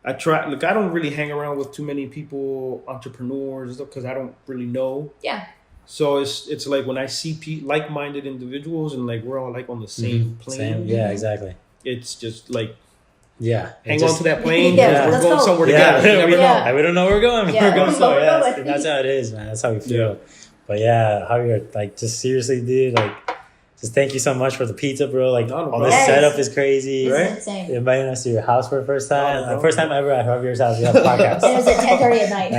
[SPEAKER 3] I try. Look, I don't really hang around with too many people, entrepreneurs, because I don't really know.
[SPEAKER 2] Yeah.
[SPEAKER 3] So it's like when I see like-minded individuals and like we're all like on the same plane.
[SPEAKER 1] Yeah, exactly.
[SPEAKER 3] It's just like
[SPEAKER 1] hang
[SPEAKER 3] on to that plane.
[SPEAKER 2] Yeah,
[SPEAKER 3] we're going somewhere together. You never know.
[SPEAKER 1] We don't know where we're going.
[SPEAKER 2] Yeah,
[SPEAKER 1] we're going somewhere.
[SPEAKER 2] going.
[SPEAKER 1] That's how it is, man. That's how we feel. But yeah, Javier, like just seriously, dude, like. Just thank you so much for the pizza, bro. Like all this setup is crazy,
[SPEAKER 2] right?
[SPEAKER 1] It's insane. Inviting us to your house for the first time. The first time ever at Javier's house, we have a podcast.
[SPEAKER 2] It was at 10:30 at night.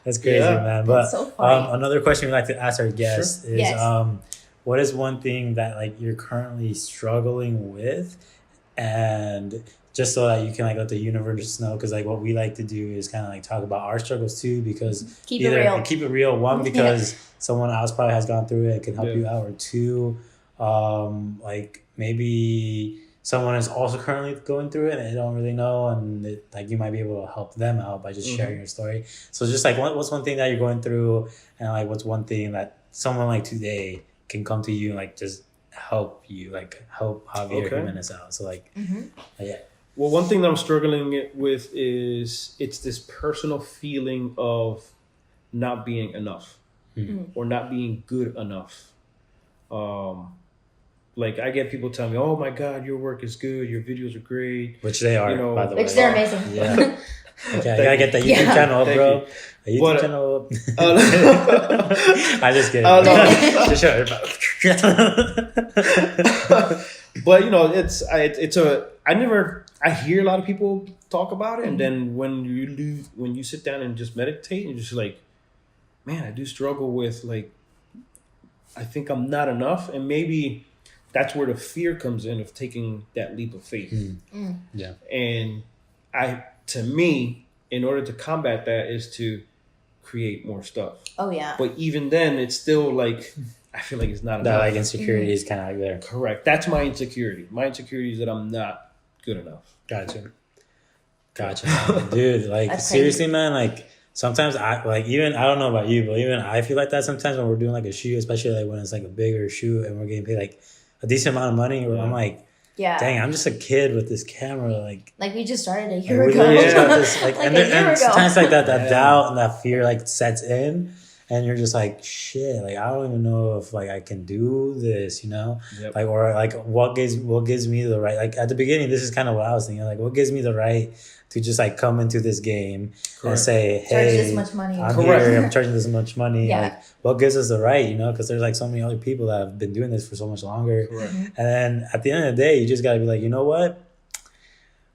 [SPEAKER 1] That's crazy, man. But
[SPEAKER 2] so
[SPEAKER 1] another question we like to ask our guests is, what is one thing that like you're currently struggling with, and just so that you can like let the universe know, because like what we like to do is kind of like talk about our struggles too, because
[SPEAKER 2] keep it real.
[SPEAKER 1] One, because someone else probably has gone through it and can help you out, or two, like maybe someone is also currently going through it and they don't really know, and like you might be able to help them out by just sharing your story. So just like what's one thing that you're going through, and like what's one thing that someone like today can come to you and like just help you, like help Javier Jimenez out. So like
[SPEAKER 3] Well, one thing that I'm struggling with is it's this personal feeling of not being enough or not being good enough. Like I get people telling me, "Oh my God, your work is good. Your videos are great."
[SPEAKER 1] Which they are, by the way.
[SPEAKER 2] Which they're amazing.
[SPEAKER 1] Yeah. Okay, I gotta get that YouTube channel up, bro. A YouTube channel up. I'm just kidding.
[SPEAKER 3] But you know, I hear a lot of people talk about it, and then when you sit down and just meditate, and just like, man, I do struggle with like, I think I'm not enough, and maybe that's where the fear comes in of taking that leap of faith.
[SPEAKER 1] Yeah,
[SPEAKER 3] and to me, in order to combat that, is to create more stuff.
[SPEAKER 2] Oh yeah.
[SPEAKER 3] But even then, it's still like I feel like it's not enough.
[SPEAKER 1] That like insecurity is kind of like there.
[SPEAKER 3] Correct. That's my insecurity. My insecurity is that I'm not good enough.
[SPEAKER 1] Gotcha, dude. Like seriously, man. Like sometimes I don't know about you, but even I feel like that sometimes when we're doing like a shoot, especially like when it's like a bigger shoot and we're getting paid like a decent amount of money. Where I'm like, dang, I'm just a kid with this camera. Like
[SPEAKER 2] we just started a year ago.
[SPEAKER 1] Sometimes like that doubt and that fear like sets in, and you're just like, shit, like I don't even know if like I can do this,
[SPEAKER 3] Yep.
[SPEAKER 1] like, or like what gives me the right, like at the beginning, this is kind of what I was thinking, like what gives me the right to just like come into this game and say,
[SPEAKER 2] charge
[SPEAKER 1] hey,
[SPEAKER 2] this much money.
[SPEAKER 1] I'm
[SPEAKER 3] Correct.
[SPEAKER 1] here, I'm charging this much money.
[SPEAKER 2] Yeah.
[SPEAKER 1] Like what gives us the right, because there's like so many other people that have been doing this for so much longer.
[SPEAKER 3] Correct.
[SPEAKER 1] And then at the end of the day, you just gotta be like, you know what?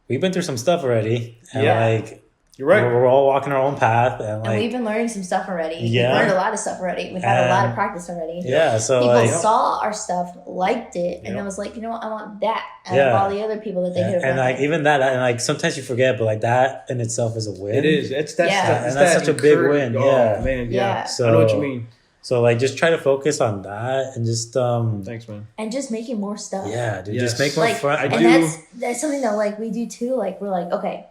[SPEAKER 1] We've been through some stuff already. And like
[SPEAKER 3] You're right.
[SPEAKER 1] we're all walking our own path. And like,
[SPEAKER 2] And we've been learning some stuff already.
[SPEAKER 1] Yeah.
[SPEAKER 2] We've learned a lot of stuff already. We've had a lot of practice already.
[SPEAKER 1] yeah, so
[SPEAKER 2] People
[SPEAKER 1] like,
[SPEAKER 2] saw our stuff, liked it, and
[SPEAKER 3] Yep.
[SPEAKER 2] then was like, you know what, I want that out
[SPEAKER 1] Yeah.
[SPEAKER 2] of all the other people that they could have
[SPEAKER 1] and like even that, and like sometimes you forget, but like that in itself is a win.
[SPEAKER 3] It is. That's
[SPEAKER 2] Yeah.
[SPEAKER 1] And that's such a big win.
[SPEAKER 3] Oh,
[SPEAKER 1] Yeah.
[SPEAKER 3] man.
[SPEAKER 2] Yeah.
[SPEAKER 3] Yeah.
[SPEAKER 1] So
[SPEAKER 3] I know what you mean.
[SPEAKER 1] So like just try to focus on that and just
[SPEAKER 3] Thanks, man.
[SPEAKER 2] and just making more stuff.
[SPEAKER 1] yeah, dude,
[SPEAKER 3] Yes.
[SPEAKER 1] just make more
[SPEAKER 2] Like,
[SPEAKER 1] fun.
[SPEAKER 3] I
[SPEAKER 2] and
[SPEAKER 3] do-
[SPEAKER 2] that's something that like we do too. Like we're like, okay,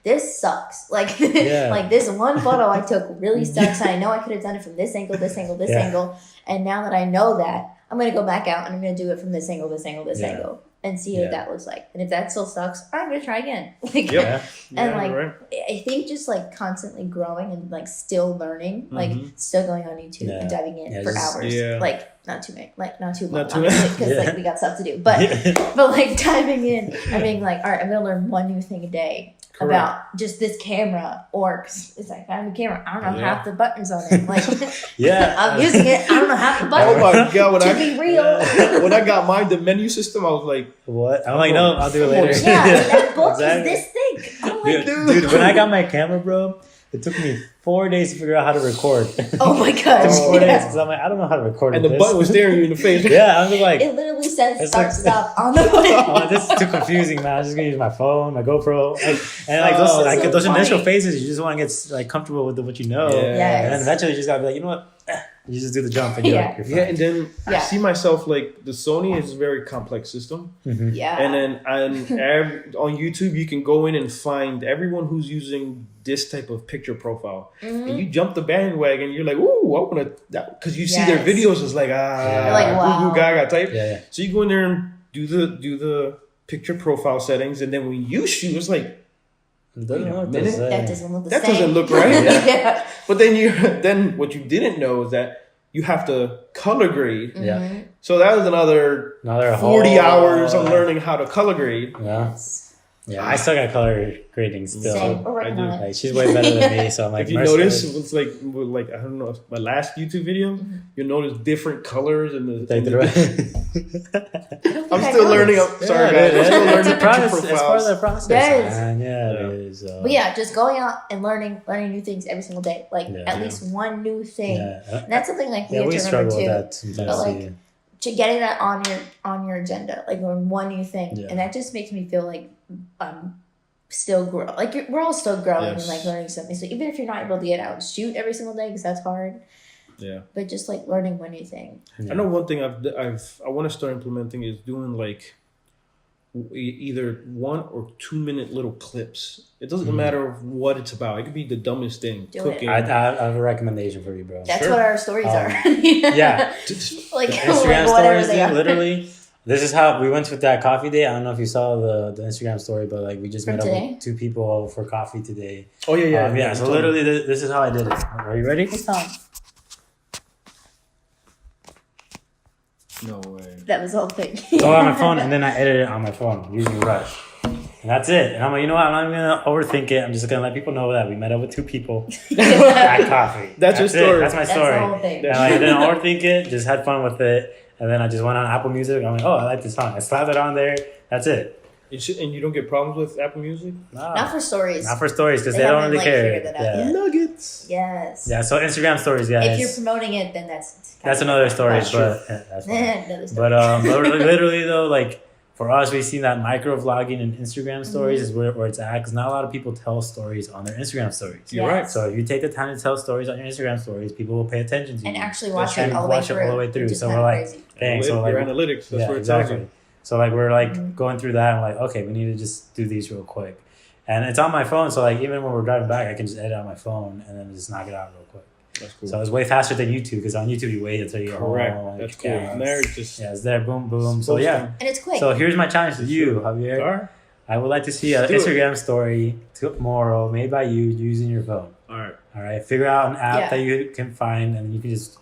[SPEAKER 2] this sucks. Like
[SPEAKER 1] Yeah.
[SPEAKER 2] like this one photo I took really sucks. And I know I could have done it from this angle, this angle, this
[SPEAKER 1] Yeah.
[SPEAKER 2] angle. And now that I know that, I'm gonna go back out and I'm gonna do it from this angle, this angle, this
[SPEAKER 1] Yeah.
[SPEAKER 2] angle, and see
[SPEAKER 1] Yeah.
[SPEAKER 2] what that looks like. And if that still sucks, I'm gonna try again. Like,
[SPEAKER 3] Yep.
[SPEAKER 2] And
[SPEAKER 3] Yeah,
[SPEAKER 2] like,
[SPEAKER 3] you're right.
[SPEAKER 2] I think just like constantly growing and like still learning, like
[SPEAKER 3] Mhm.
[SPEAKER 2] still going on YouTube
[SPEAKER 1] Yeah.
[SPEAKER 2] and diving in
[SPEAKER 1] Yeah,
[SPEAKER 2] for
[SPEAKER 1] just-
[SPEAKER 2] hours.
[SPEAKER 3] Yeah.
[SPEAKER 2] Like not too many, like not too long,
[SPEAKER 3] Not too
[SPEAKER 2] obviously,
[SPEAKER 3] many.
[SPEAKER 2] because
[SPEAKER 1] Yeah.
[SPEAKER 2] like we got stuff to do. But but like diving in and being like, all right, I'm gonna learn one new thing a day
[SPEAKER 3] Correct.
[SPEAKER 2] about just this camera, or 'cause it's like I have a camera, I don't know
[SPEAKER 3] Yeah.
[SPEAKER 2] half the buttons on it. Like
[SPEAKER 1] Yeah.
[SPEAKER 2] I'm using it, I don't know half the
[SPEAKER 3] Oh
[SPEAKER 2] buttons.
[SPEAKER 3] my god! When
[SPEAKER 2] To
[SPEAKER 3] I
[SPEAKER 2] be real,
[SPEAKER 3] when I got mine, the menu system, I was like,
[SPEAKER 1] What? I'm like, no, I'll do it later.
[SPEAKER 2] yeah, that book
[SPEAKER 1] Exactly.
[SPEAKER 2] is this thick. I'm like,
[SPEAKER 1] Dude, when I got my camera, bro, it took me 4 days to figure out how to record.
[SPEAKER 2] oh my
[SPEAKER 1] It took
[SPEAKER 2] gosh,
[SPEAKER 1] me 4 days
[SPEAKER 2] yeah.
[SPEAKER 1] because I'm like, I don't know how to record
[SPEAKER 3] and
[SPEAKER 1] with
[SPEAKER 3] the
[SPEAKER 1] this.
[SPEAKER 3] button was staring you in the face.
[SPEAKER 1] Yeah, I'm just like,
[SPEAKER 2] It literally says
[SPEAKER 1] It's
[SPEAKER 2] start
[SPEAKER 1] like-
[SPEAKER 2] stop on the
[SPEAKER 1] oh,
[SPEAKER 2] button.
[SPEAKER 1] this is too confusing, man. I'm just gonna use my phone, my GoPro, and like those,
[SPEAKER 3] Oh,
[SPEAKER 1] like
[SPEAKER 2] so
[SPEAKER 1] those initial
[SPEAKER 2] funny.
[SPEAKER 1] phases, you just want to get like comfortable with what you know,
[SPEAKER 3] Yeah.
[SPEAKER 2] Yes.
[SPEAKER 1] and then eventually you just gotta be like, you know what, you just do the jump and
[SPEAKER 2] Yeah.
[SPEAKER 1] you're fine.
[SPEAKER 3] Yeah, and then I
[SPEAKER 2] Yeah.
[SPEAKER 3] see myself like the Sony is a very complex system,
[SPEAKER 1] Mhm.
[SPEAKER 2] Yeah.
[SPEAKER 3] and then on YouTube you can go in and find everyone who's using this type of picture profile,
[SPEAKER 2] Mhm.
[SPEAKER 3] and you jump the bandwagon. You're like, ooh, I want to, because you see their
[SPEAKER 2] Yes.
[SPEAKER 3] videos. It's like
[SPEAKER 1] You're
[SPEAKER 2] like, wow.
[SPEAKER 3] goo goo gaga type.
[SPEAKER 1] Yeah, yeah.
[SPEAKER 3] So you go in there and do the picture profile settings, and then when you shoot, it's like,
[SPEAKER 1] It doesn't
[SPEAKER 3] Wait a
[SPEAKER 1] look
[SPEAKER 3] minute.
[SPEAKER 1] the same.
[SPEAKER 2] That doesn't look the
[SPEAKER 3] That
[SPEAKER 2] same.
[SPEAKER 3] doesn't look right.
[SPEAKER 2] yeah.
[SPEAKER 3] but then what you didn't know is that you have to color grade.
[SPEAKER 1] Yeah.
[SPEAKER 2] Mhm.
[SPEAKER 3] So that was another
[SPEAKER 1] Another
[SPEAKER 3] 40
[SPEAKER 1] whole-
[SPEAKER 3] hours on learning how to color grade.
[SPEAKER 1] Yeah, yeah. I still got color grading still.
[SPEAKER 2] Same. We're working
[SPEAKER 3] I do.
[SPEAKER 2] on it.
[SPEAKER 1] Like she's way better than me, so I'm like.
[SPEAKER 3] If you
[SPEAKER 1] Mercer-
[SPEAKER 3] notice, it's like I don't know, my last YouTube video, you'll notice different colors and the.
[SPEAKER 1] Like
[SPEAKER 3] and
[SPEAKER 1] the-
[SPEAKER 3] I'm still learning. I'm sorry, guys. I'm still
[SPEAKER 1] it's
[SPEAKER 3] learning
[SPEAKER 1] a process.
[SPEAKER 3] picture
[SPEAKER 1] It's part of the
[SPEAKER 3] profiles.
[SPEAKER 1] process.
[SPEAKER 2] Yes.
[SPEAKER 1] Man. Yeah,
[SPEAKER 3] Yeah.
[SPEAKER 1] it is.
[SPEAKER 2] But yeah, just going out and learning new things every single day. Like
[SPEAKER 1] Yeah.
[SPEAKER 2] at least one new thing.
[SPEAKER 1] Yeah.
[SPEAKER 2] And that's something like we
[SPEAKER 1] Yeah,
[SPEAKER 2] have
[SPEAKER 1] we
[SPEAKER 2] to remember
[SPEAKER 1] struggle with
[SPEAKER 2] too.
[SPEAKER 1] that sometimes.
[SPEAKER 2] But, like,
[SPEAKER 1] too.
[SPEAKER 2] To getting that on your agenda, like learn one new thing,
[SPEAKER 1] Yeah.
[SPEAKER 2] and that just makes me feel like I'm still growing. Like we're all still growing
[SPEAKER 3] Yes.
[SPEAKER 2] and like learning something. So even if you're not able to get out and shoot every single day because that's hard,
[SPEAKER 3] Yeah,
[SPEAKER 2] but just like learning one new thing.
[SPEAKER 3] I know one thing I want to start implementing is doing like either 1 or 2 minute little clips. It doesn't matter what it's about. It could be the dumbest thing.
[SPEAKER 2] Do it.
[SPEAKER 3] Cooking.
[SPEAKER 1] I have a recommendation for you, bro.
[SPEAKER 2] That's
[SPEAKER 3] Sure.
[SPEAKER 2] what our stories are.
[SPEAKER 1] yeah.
[SPEAKER 2] like,
[SPEAKER 1] The Instagram
[SPEAKER 2] like whatever
[SPEAKER 1] stories,
[SPEAKER 2] they
[SPEAKER 1] dude,
[SPEAKER 2] are.
[SPEAKER 1] literally. This is how we went to that coffee day. I don't know if you saw the Instagram story, but like we just
[SPEAKER 2] From
[SPEAKER 1] met up
[SPEAKER 2] today?
[SPEAKER 1] with 2 people for coffee today.
[SPEAKER 3] Oh yeah.
[SPEAKER 1] Yeah. So literally, this is how I did it. Are you ready?
[SPEAKER 2] It's on.
[SPEAKER 3] No way.
[SPEAKER 2] That was the whole thing.
[SPEAKER 1] Go on my phone, and then I edit it on my phone using Rush. And that's it. And I'm like, you know what? I'm not even gonna overthink it. I'm just gonna let people know that we met up with 2 people at coffee.
[SPEAKER 3] That's your
[SPEAKER 1] it.
[SPEAKER 3] story.
[SPEAKER 1] That's my
[SPEAKER 2] That's
[SPEAKER 1] story.
[SPEAKER 2] the whole thing.
[SPEAKER 1] And I didn't overthink it. Just had fun with it. And then I just went on Apple Music. I'm like, oh, I like this song. I slapped it on there. That's it.
[SPEAKER 3] And you don't get problems with Apple Music?
[SPEAKER 1] No,
[SPEAKER 2] Not for stories.
[SPEAKER 1] not for stories because
[SPEAKER 2] They
[SPEAKER 1] they don't
[SPEAKER 2] haven't,
[SPEAKER 1] really
[SPEAKER 2] like,
[SPEAKER 1] care.
[SPEAKER 2] figured that out
[SPEAKER 1] Yeah.
[SPEAKER 2] yet.
[SPEAKER 3] Nuggets.
[SPEAKER 2] Yes.
[SPEAKER 1] Yeah. So Instagram stories, guys.
[SPEAKER 2] If you're promoting it, then that's
[SPEAKER 1] another story,
[SPEAKER 3] That's
[SPEAKER 1] but that's fine.
[SPEAKER 2] Another story.
[SPEAKER 1] But literally though, like for us, we've seen that micro vlogging and Instagram stories is where it's at because not a lot of people tell stories on their Instagram stories.
[SPEAKER 3] You're
[SPEAKER 2] Yes.
[SPEAKER 3] right.
[SPEAKER 1] So if you take the time to tell stories on your Instagram stories, people will pay attention to
[SPEAKER 2] And
[SPEAKER 1] you.
[SPEAKER 2] actually watch it
[SPEAKER 1] And
[SPEAKER 2] all the way
[SPEAKER 1] watch it
[SPEAKER 2] through.
[SPEAKER 1] all the way through.
[SPEAKER 2] Which is
[SPEAKER 1] So
[SPEAKER 2] kinda
[SPEAKER 1] we're like,
[SPEAKER 2] crazy.
[SPEAKER 1] dang. So like,
[SPEAKER 3] your analytics. That's
[SPEAKER 1] yeah,
[SPEAKER 3] what it tells
[SPEAKER 1] exactly.
[SPEAKER 3] you.
[SPEAKER 1] So like we're like going through that and like, okay, we need to just do these real quick. And it's on my phone, so like even when we're driving back, I can just edit on my phone and then just knock it out real quick.
[SPEAKER 3] That's cool.
[SPEAKER 1] So it's way faster than YouTube because on YouTube you wait until you get
[SPEAKER 3] Correct.
[SPEAKER 1] home.
[SPEAKER 3] That's cool.
[SPEAKER 1] Yeah,
[SPEAKER 3] And there, just
[SPEAKER 1] yeah, it's there, boom, boom. So yeah.
[SPEAKER 2] And it's quick.
[SPEAKER 1] So here's my challenge to you,
[SPEAKER 3] all
[SPEAKER 1] Javier.
[SPEAKER 3] right.
[SPEAKER 1] I would like to see an
[SPEAKER 3] Let's do it.
[SPEAKER 1] Instagram story tomorrow made by you using your phone.
[SPEAKER 3] All right.
[SPEAKER 1] All right, figure out an app
[SPEAKER 2] Yeah.
[SPEAKER 1] that you can find, and you can just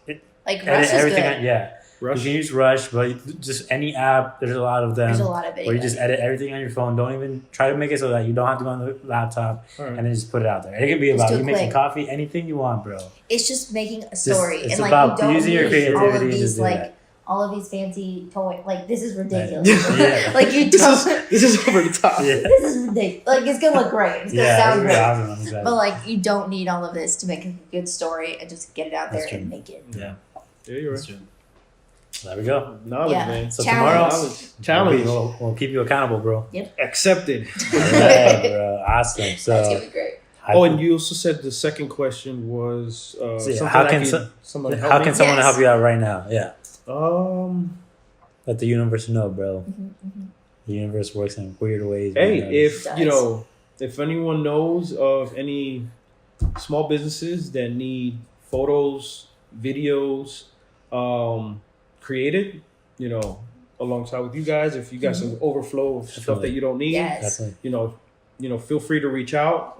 [SPEAKER 2] Like Rush
[SPEAKER 1] edit
[SPEAKER 2] is
[SPEAKER 1] everything.
[SPEAKER 2] good.
[SPEAKER 3] Rush.
[SPEAKER 1] You can use Rush, but just any app. There's a lot of them.
[SPEAKER 2] There's a lot of
[SPEAKER 1] Where you just edit everything on your phone. Don't even try to make it so that you don't have to go on the laptop and then just put it out there. It can be
[SPEAKER 2] Just
[SPEAKER 1] about
[SPEAKER 2] do
[SPEAKER 1] you
[SPEAKER 2] it
[SPEAKER 1] making
[SPEAKER 2] quick.
[SPEAKER 1] coffee, anything you want, bro.
[SPEAKER 2] It's just making a story,
[SPEAKER 1] it's
[SPEAKER 2] and like
[SPEAKER 1] about
[SPEAKER 2] you don't
[SPEAKER 1] using your
[SPEAKER 2] need all
[SPEAKER 1] creativity
[SPEAKER 2] of
[SPEAKER 1] to
[SPEAKER 2] these
[SPEAKER 1] do
[SPEAKER 2] like
[SPEAKER 1] that.
[SPEAKER 2] all of these fancy toy. Like this is ridiculous.
[SPEAKER 1] Yeah.
[SPEAKER 2] Like you
[SPEAKER 3] This
[SPEAKER 2] don't.
[SPEAKER 3] is over the top.
[SPEAKER 1] Yeah.
[SPEAKER 2] This is ridiculous. Like it's gonna look great. It's gonna sound great.
[SPEAKER 1] Awesome. Exactly.
[SPEAKER 2] But like you don't need all of this to make a good story and just get it out there
[SPEAKER 1] That's true.
[SPEAKER 2] and make it.
[SPEAKER 1] Yeah,
[SPEAKER 3] Yeah, you're
[SPEAKER 1] that's
[SPEAKER 3] right.
[SPEAKER 1] true. So there we go.
[SPEAKER 3] Knowledge,
[SPEAKER 2] Yeah.
[SPEAKER 3] man.
[SPEAKER 1] So
[SPEAKER 2] Challenge.
[SPEAKER 1] tomorrow,
[SPEAKER 3] Challenge.
[SPEAKER 1] we'll keep you accountable, bro.
[SPEAKER 3] Accepted.
[SPEAKER 1] All right, bro. Awesome.
[SPEAKER 2] That's gonna
[SPEAKER 1] So,
[SPEAKER 2] be great.
[SPEAKER 3] Oh, and you also said the second question was something
[SPEAKER 1] how
[SPEAKER 3] I
[SPEAKER 1] can
[SPEAKER 3] could- somebody help
[SPEAKER 1] how
[SPEAKER 3] me?
[SPEAKER 1] can someone
[SPEAKER 2] Yes.
[SPEAKER 1] help you out right now? Yeah, let the universe know, bro. The universe works in weird ways.
[SPEAKER 3] Hey,
[SPEAKER 1] man.
[SPEAKER 3] if
[SPEAKER 2] It
[SPEAKER 3] you
[SPEAKER 2] does.
[SPEAKER 3] know, if anyone knows of any small businesses that need photos, videos, created, you know, alongside with you guys, if you got some overflow of stuff
[SPEAKER 1] Definitely.
[SPEAKER 3] that you don't need,
[SPEAKER 2] Yes.
[SPEAKER 1] Definitely.
[SPEAKER 3] feel free to reach out.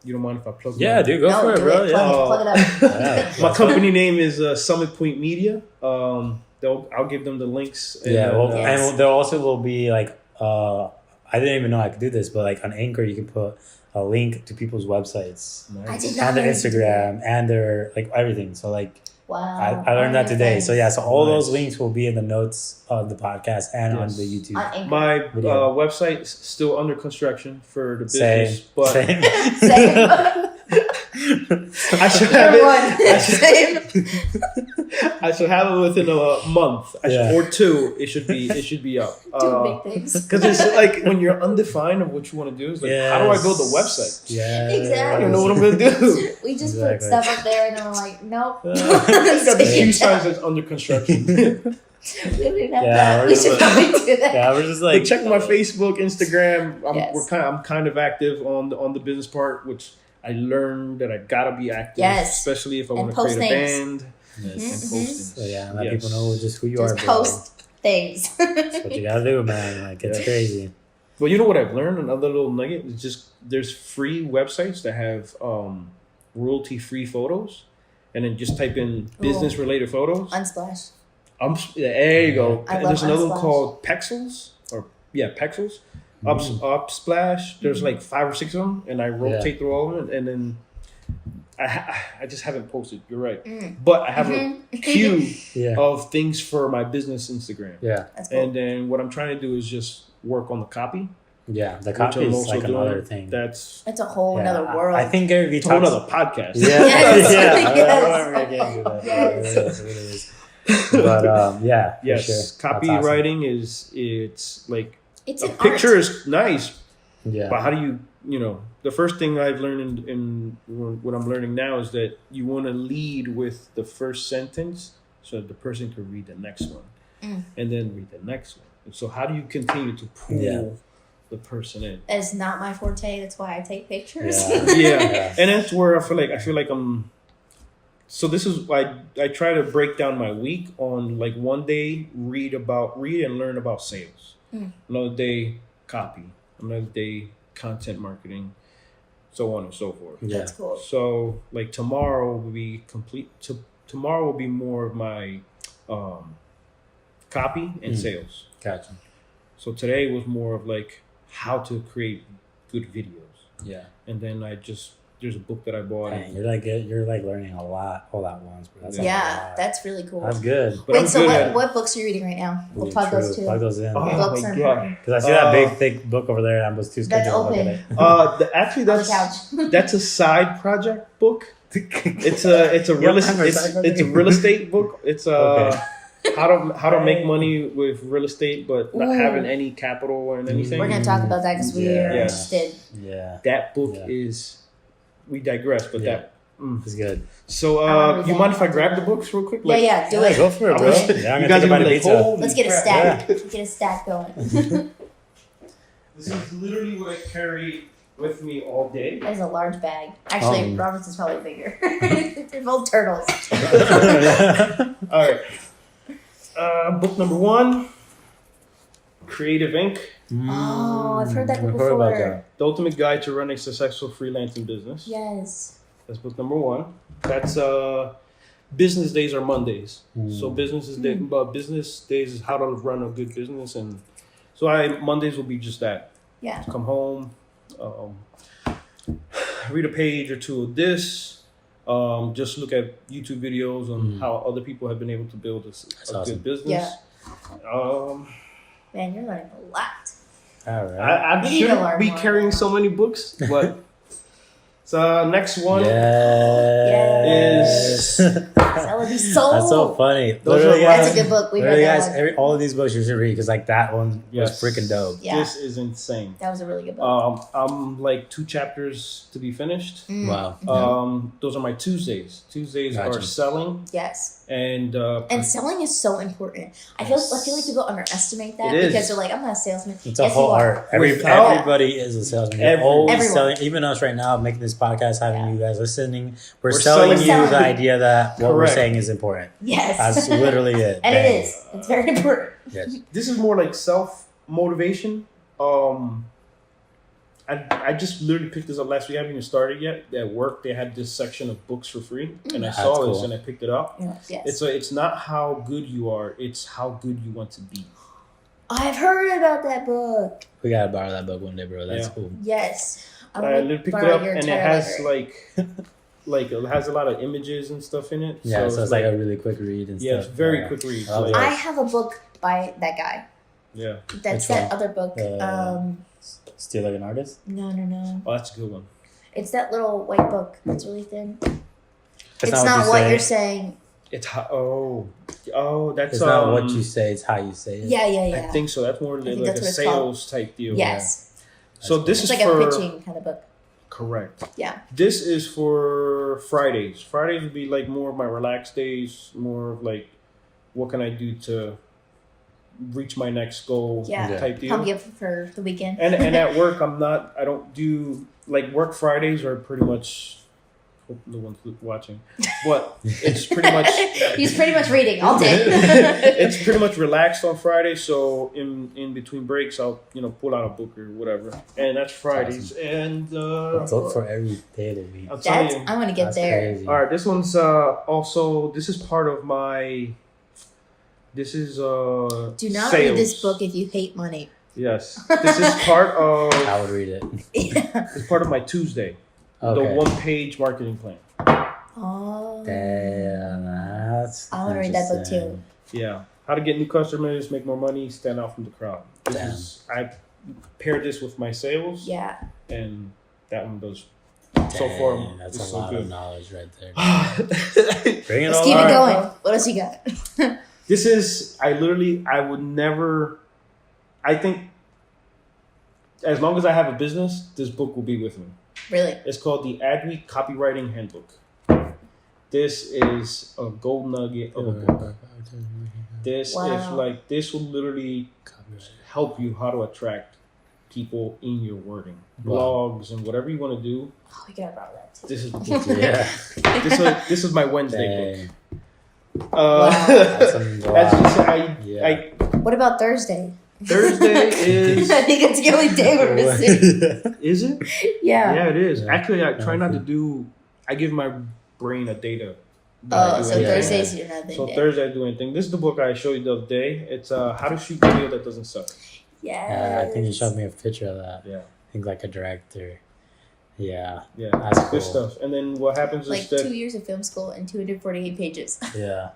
[SPEAKER 3] You don't mind if I plug?
[SPEAKER 1] Yeah,
[SPEAKER 3] my,
[SPEAKER 1] dude, go for it,
[SPEAKER 2] do
[SPEAKER 1] bro.
[SPEAKER 2] Plug,
[SPEAKER 1] Yeah.
[SPEAKER 2] plug it up.
[SPEAKER 1] Yeah.
[SPEAKER 3] My company name is Summit Point Media. I'll give them the links. And,
[SPEAKER 1] Yeah, well,
[SPEAKER 2] Yes.
[SPEAKER 1] and there also will be like I didn't even know I could do this, but like on Anchor, you can put a link to people's websites
[SPEAKER 2] I did not
[SPEAKER 1] and their
[SPEAKER 2] know you could do
[SPEAKER 1] Instagram and their like everything. So like
[SPEAKER 2] Wow.
[SPEAKER 1] I learned that today. So yeah, so all
[SPEAKER 3] Nice.
[SPEAKER 1] those links will be in the notes of the podcast and on
[SPEAKER 3] Yes.
[SPEAKER 1] the YouTube.
[SPEAKER 2] On Anchor.
[SPEAKER 3] My
[SPEAKER 1] Video.
[SPEAKER 3] website's still under construction for the
[SPEAKER 1] Same,
[SPEAKER 3] business, but
[SPEAKER 1] same.
[SPEAKER 2] Same.
[SPEAKER 3] I should have
[SPEAKER 2] Number
[SPEAKER 3] it.
[SPEAKER 2] one. Same.
[SPEAKER 3] I should have it within a month
[SPEAKER 1] Yeah.
[SPEAKER 3] or two. It should be up.
[SPEAKER 2] Two big things.
[SPEAKER 3] Because it's like when you're undefined of what you want to do, it's like how do I build the website?
[SPEAKER 1] Yeah.
[SPEAKER 2] Exactly.
[SPEAKER 3] I don't know what I'm gonna do.
[SPEAKER 2] We just
[SPEAKER 1] Exactly.
[SPEAKER 2] put stuff up there and then we're like, nope.
[SPEAKER 3] It's got the
[SPEAKER 2] Take
[SPEAKER 3] huge
[SPEAKER 2] it down.
[SPEAKER 3] signs that's under construction.
[SPEAKER 2] We don't even have
[SPEAKER 1] Yeah,
[SPEAKER 2] that.
[SPEAKER 1] we're
[SPEAKER 2] We
[SPEAKER 1] just
[SPEAKER 2] should
[SPEAKER 1] like-
[SPEAKER 2] probably do that.
[SPEAKER 1] Yeah, we're just
[SPEAKER 3] Like
[SPEAKER 1] like
[SPEAKER 3] check my Facebook, Instagram.
[SPEAKER 2] Yes.
[SPEAKER 3] I'm kind of active on the business part, which I learned that I gotta be active,
[SPEAKER 2] Yes.
[SPEAKER 3] especially if I
[SPEAKER 2] And
[SPEAKER 3] want to
[SPEAKER 2] post
[SPEAKER 3] create a
[SPEAKER 2] things.
[SPEAKER 3] band.
[SPEAKER 1] Yes.
[SPEAKER 3] And
[SPEAKER 2] Mhm.
[SPEAKER 3] post
[SPEAKER 1] So
[SPEAKER 3] things.
[SPEAKER 1] yeah, let
[SPEAKER 3] Yes.
[SPEAKER 1] people know just who you
[SPEAKER 2] Just
[SPEAKER 1] are, bro.
[SPEAKER 2] post things.
[SPEAKER 1] That's what you gotta do, man. Like it's
[SPEAKER 3] Yeah.
[SPEAKER 1] crazy.
[SPEAKER 3] Well, you know what I've learned? Another little nugget is just there's free websites that have royalty-free photos, and then just type in business-related photos.
[SPEAKER 2] Unsplash.
[SPEAKER 3] There you go.
[SPEAKER 2] I
[SPEAKER 3] And
[SPEAKER 2] love
[SPEAKER 3] there's another one
[SPEAKER 2] Unsplash.
[SPEAKER 3] called Pexels, Pexels. Upsplash. There's like 5 or 6 of them, and I rotate through all of them, and then I just haven't posted. You're right, but I have a queue
[SPEAKER 1] Yeah.
[SPEAKER 3] of things for my business Instagram.
[SPEAKER 1] Yeah.
[SPEAKER 2] That's cool.
[SPEAKER 3] And then what I'm trying to do is just work on the copy.
[SPEAKER 1] Yeah. The
[SPEAKER 3] which
[SPEAKER 1] copy
[SPEAKER 3] I'm
[SPEAKER 1] is
[SPEAKER 3] also
[SPEAKER 1] like
[SPEAKER 3] doing.
[SPEAKER 1] another thing.
[SPEAKER 3] That's
[SPEAKER 2] It's a whole
[SPEAKER 1] Yeah,
[SPEAKER 2] another world.
[SPEAKER 1] I think Gary Vee
[SPEAKER 3] a whole
[SPEAKER 1] talks.
[SPEAKER 3] other podcast.
[SPEAKER 1] Yeah,
[SPEAKER 2] Yes.
[SPEAKER 1] yeah.
[SPEAKER 2] Yes.
[SPEAKER 1] We're gonna get into that.
[SPEAKER 2] Yes.
[SPEAKER 1] It is. But yeah, for
[SPEAKER 3] Yes,
[SPEAKER 1] sure. That's
[SPEAKER 3] copywriting it's like
[SPEAKER 2] it's
[SPEAKER 3] a
[SPEAKER 2] an
[SPEAKER 3] picture
[SPEAKER 2] art.
[SPEAKER 3] is nice,
[SPEAKER 1] awesome. Yeah.
[SPEAKER 3] but how do you the first thing I've learned in what I'm learning now is that you want to lead with the first sentence so that the person can read the next one and then read the next one. And so how do you continue to pull the person in?
[SPEAKER 2] It's not my forte. That's why I take pictures.
[SPEAKER 1] Yeah.
[SPEAKER 3] Yeah. And that's where I feel like I'm. So this is I try to break down my week on like one day read and learn about sales, another day copy, another day content marketing, so on and so forth.
[SPEAKER 1] Yeah.
[SPEAKER 2] That's cool.
[SPEAKER 3] So like tomorrow will be tomorrow will be more of my copy and sales.
[SPEAKER 1] Gotcha.
[SPEAKER 3] So today was more of like how to create good videos.
[SPEAKER 1] Yeah.
[SPEAKER 3] And then there's a book that I bought.
[SPEAKER 1] Dang, you're like learning a lot all at once, bro. That's like a
[SPEAKER 2] Yeah,
[SPEAKER 1] lot.
[SPEAKER 2] that's really cool.
[SPEAKER 1] That's good.
[SPEAKER 3] But I'm
[SPEAKER 2] Wait, so
[SPEAKER 3] good at it.
[SPEAKER 2] what books are you reading right now? We'll
[SPEAKER 1] Yeah,
[SPEAKER 2] plug
[SPEAKER 1] true.
[SPEAKER 2] those two.
[SPEAKER 1] Plug those in.
[SPEAKER 3] Oh,
[SPEAKER 2] Books
[SPEAKER 3] my
[SPEAKER 2] are
[SPEAKER 3] God.
[SPEAKER 2] important.
[SPEAKER 1] Because I see that big, thick book over there, and I was too scared
[SPEAKER 2] That's
[SPEAKER 1] to look
[SPEAKER 2] open.
[SPEAKER 1] at it.
[SPEAKER 3] Actually,
[SPEAKER 2] On the couch.
[SPEAKER 3] that's a side project book. It's a real
[SPEAKER 1] You have time for a side project?
[SPEAKER 3] it's a real estate book. It's
[SPEAKER 1] Okay.
[SPEAKER 3] how to make money with real estate, but not
[SPEAKER 2] Ooh.
[SPEAKER 3] having any capital or anything.
[SPEAKER 2] We're gonna talk about that because we
[SPEAKER 1] Yeah.
[SPEAKER 2] are
[SPEAKER 3] Yes.
[SPEAKER 2] interested.
[SPEAKER 1] Yeah,
[SPEAKER 3] That book
[SPEAKER 1] Yeah.
[SPEAKER 3] is. We digress, but
[SPEAKER 1] Yeah.
[SPEAKER 3] that.
[SPEAKER 1] it's good.
[SPEAKER 3] So,
[SPEAKER 2] I'm
[SPEAKER 3] you
[SPEAKER 2] reading
[SPEAKER 3] mind if I
[SPEAKER 2] that.
[SPEAKER 3] grab the books real quick?
[SPEAKER 2] Yeah, do it.
[SPEAKER 1] Go for it, bro.
[SPEAKER 2] Okay.
[SPEAKER 1] Yeah, I'm
[SPEAKER 3] You
[SPEAKER 1] gonna
[SPEAKER 3] guys
[SPEAKER 1] take a
[SPEAKER 3] are
[SPEAKER 1] bite
[SPEAKER 3] gonna
[SPEAKER 1] of
[SPEAKER 3] be like,
[SPEAKER 1] pizza.
[SPEAKER 3] holy
[SPEAKER 2] Let's get a
[SPEAKER 3] crap.
[SPEAKER 2] stack. Get a stack going.
[SPEAKER 3] This is literally what I carry with me all day.
[SPEAKER 2] That is a large bag. Actually, Robert's is probably bigger. They're both turtles.
[SPEAKER 3] All right. Book number 1, Creative Inc.
[SPEAKER 2] Oh, I've heard that
[SPEAKER 1] I've
[SPEAKER 2] before.
[SPEAKER 1] about that.
[SPEAKER 3] The Ultimate Guide to Running a Successful Freelancing Business.
[SPEAKER 2] Yes.
[SPEAKER 3] That's book number 1. That's business days are Mondays. So business days is how to run a good business, and so Mondays will be just that.
[SPEAKER 2] Yeah.
[SPEAKER 3] Come home, read a page or two of this. Just look at YouTube videos on how other people have been able to build a good business.
[SPEAKER 2] Yeah. Man, you're learning a lot.
[SPEAKER 1] All right.
[SPEAKER 3] I shouldn't be carrying so many books, but so next one is
[SPEAKER 2] Celebi Soul.
[SPEAKER 1] That's so funny.
[SPEAKER 2] That's a good book. We read that one.
[SPEAKER 1] All of these books you should read because like that one was freaking dope.
[SPEAKER 2] Yeah.
[SPEAKER 3] This is insane.
[SPEAKER 2] That was a really good book.
[SPEAKER 3] I'm like 2 chapters to be finished.
[SPEAKER 1] Wow.
[SPEAKER 3] Those are my Tuesdays. Tuesdays are selling.
[SPEAKER 2] Yes.
[SPEAKER 3] And
[SPEAKER 2] selling is so important. I feel like people underestimate that because they're like, I'm not a salesman.
[SPEAKER 1] It's a whole art. Everybody is a salesman. You're always selling. Even us right now making this podcast, having you guys listening, we're selling you the idea that what we're saying is important.
[SPEAKER 2] Yes.
[SPEAKER 1] That's literally it.
[SPEAKER 2] And it is. It's very important.
[SPEAKER 1] Yes.
[SPEAKER 3] This is more like self-motivation. I just literally picked this up last week. I haven't even started yet. At work, they had this section of books for free, and I saw this and I picked it up.
[SPEAKER 2] Yes.
[SPEAKER 3] It's not how good you are; it's how good you want to be.
[SPEAKER 2] I've heard about that book.
[SPEAKER 1] We gotta borrow that book one day, bro. That's cool.
[SPEAKER 2] Yes.
[SPEAKER 3] I literally picked it up, and it has like it has a lot of images and stuff in it.
[SPEAKER 1] Yeah, so it's like a really quick read and stuff.
[SPEAKER 3] Yeah, it's very quick read.
[SPEAKER 2] I have a book by that guy.
[SPEAKER 3] Yeah.
[SPEAKER 2] That's that other book.
[SPEAKER 1] Steal Like an Artist?
[SPEAKER 2] No.
[SPEAKER 3] Oh, that's a good one.
[SPEAKER 2] It's that little white book that's really thin.
[SPEAKER 1] It's
[SPEAKER 2] not what you're saying.
[SPEAKER 3] It's that's
[SPEAKER 1] it's not what you say, it's how you say it.
[SPEAKER 2] Yeah.
[SPEAKER 3] I think so. That's more like a sales type deal.
[SPEAKER 2] Yes.
[SPEAKER 3] So this is
[SPEAKER 2] like
[SPEAKER 3] for
[SPEAKER 2] a pitching kind of book.
[SPEAKER 3] Correct.
[SPEAKER 2] Yeah.
[SPEAKER 3] This is for Fridays. Fridays would be like more of my relaxed days, more of like what can I do to reach my next goal type deal.
[SPEAKER 2] Pump you up for the weekend.
[SPEAKER 3] And at work I don't do like work Fridays are pretty much the ones watching. But it's pretty much
[SPEAKER 2] he's pretty much reading all day.
[SPEAKER 3] It's pretty much relaxed on Friday, so in between breaks I'll pull out a book or whatever. And that's Fridays. Awesome. And
[SPEAKER 1] look for every day of the week.
[SPEAKER 2] I want to get there.
[SPEAKER 1] Crazy.
[SPEAKER 3] All right, this one's also this is part of my do not
[SPEAKER 2] read this book if you hate money.
[SPEAKER 3] Yes. This is part of
[SPEAKER 1] I would read it.
[SPEAKER 3] It's part of my Tuesday.
[SPEAKER 1] Okay.
[SPEAKER 3] The 1-page marketing plan.
[SPEAKER 2] Oh.
[SPEAKER 1] Damn, that's
[SPEAKER 2] I want to read that book too.
[SPEAKER 3] Yeah. How to get new customers, make more money, stand out from the crowd. I paired this with my sales.
[SPEAKER 2] Yeah.
[SPEAKER 3] And that one does
[SPEAKER 1] so far. That's a lot of knowledge right there.
[SPEAKER 2] Bring it Let's keep it going. What else you got?
[SPEAKER 3] This is, I would never, I think as long as I have a business, this book will be with me.
[SPEAKER 2] Really?
[SPEAKER 3] It's called the Adweek Copywriting Handbook. This is a gold nugget of a book. This will literally help you how to attract people in your wording. Blogs and whatever you want to do.
[SPEAKER 2] Oh, we gotta borrow that too.
[SPEAKER 3] This is the book. This is my Wednesday book.
[SPEAKER 2] What about Thursday?
[SPEAKER 3] Thursday is.
[SPEAKER 2] I think it's the only day we're missing.
[SPEAKER 3] Is it?
[SPEAKER 2] Yeah.
[SPEAKER 3] Yeah, it is. Actually, I try not to do. I give my brain a data.
[SPEAKER 2] So Thursday's your nothing.
[SPEAKER 3] So Thursday I do anything. This is the book I showed you the other day. It's how to shoot video that doesn't suck.
[SPEAKER 2] Yeah.
[SPEAKER 1] I think you showed me a picture of that.
[SPEAKER 3] Yeah.
[SPEAKER 1] I think like a director. Yeah.
[SPEAKER 3] Yeah.
[SPEAKER 1] That's
[SPEAKER 3] good stuff. And then what happens
[SPEAKER 2] is
[SPEAKER 3] that
[SPEAKER 2] 2 years of film school and 248 pages.
[SPEAKER 1] Yeah.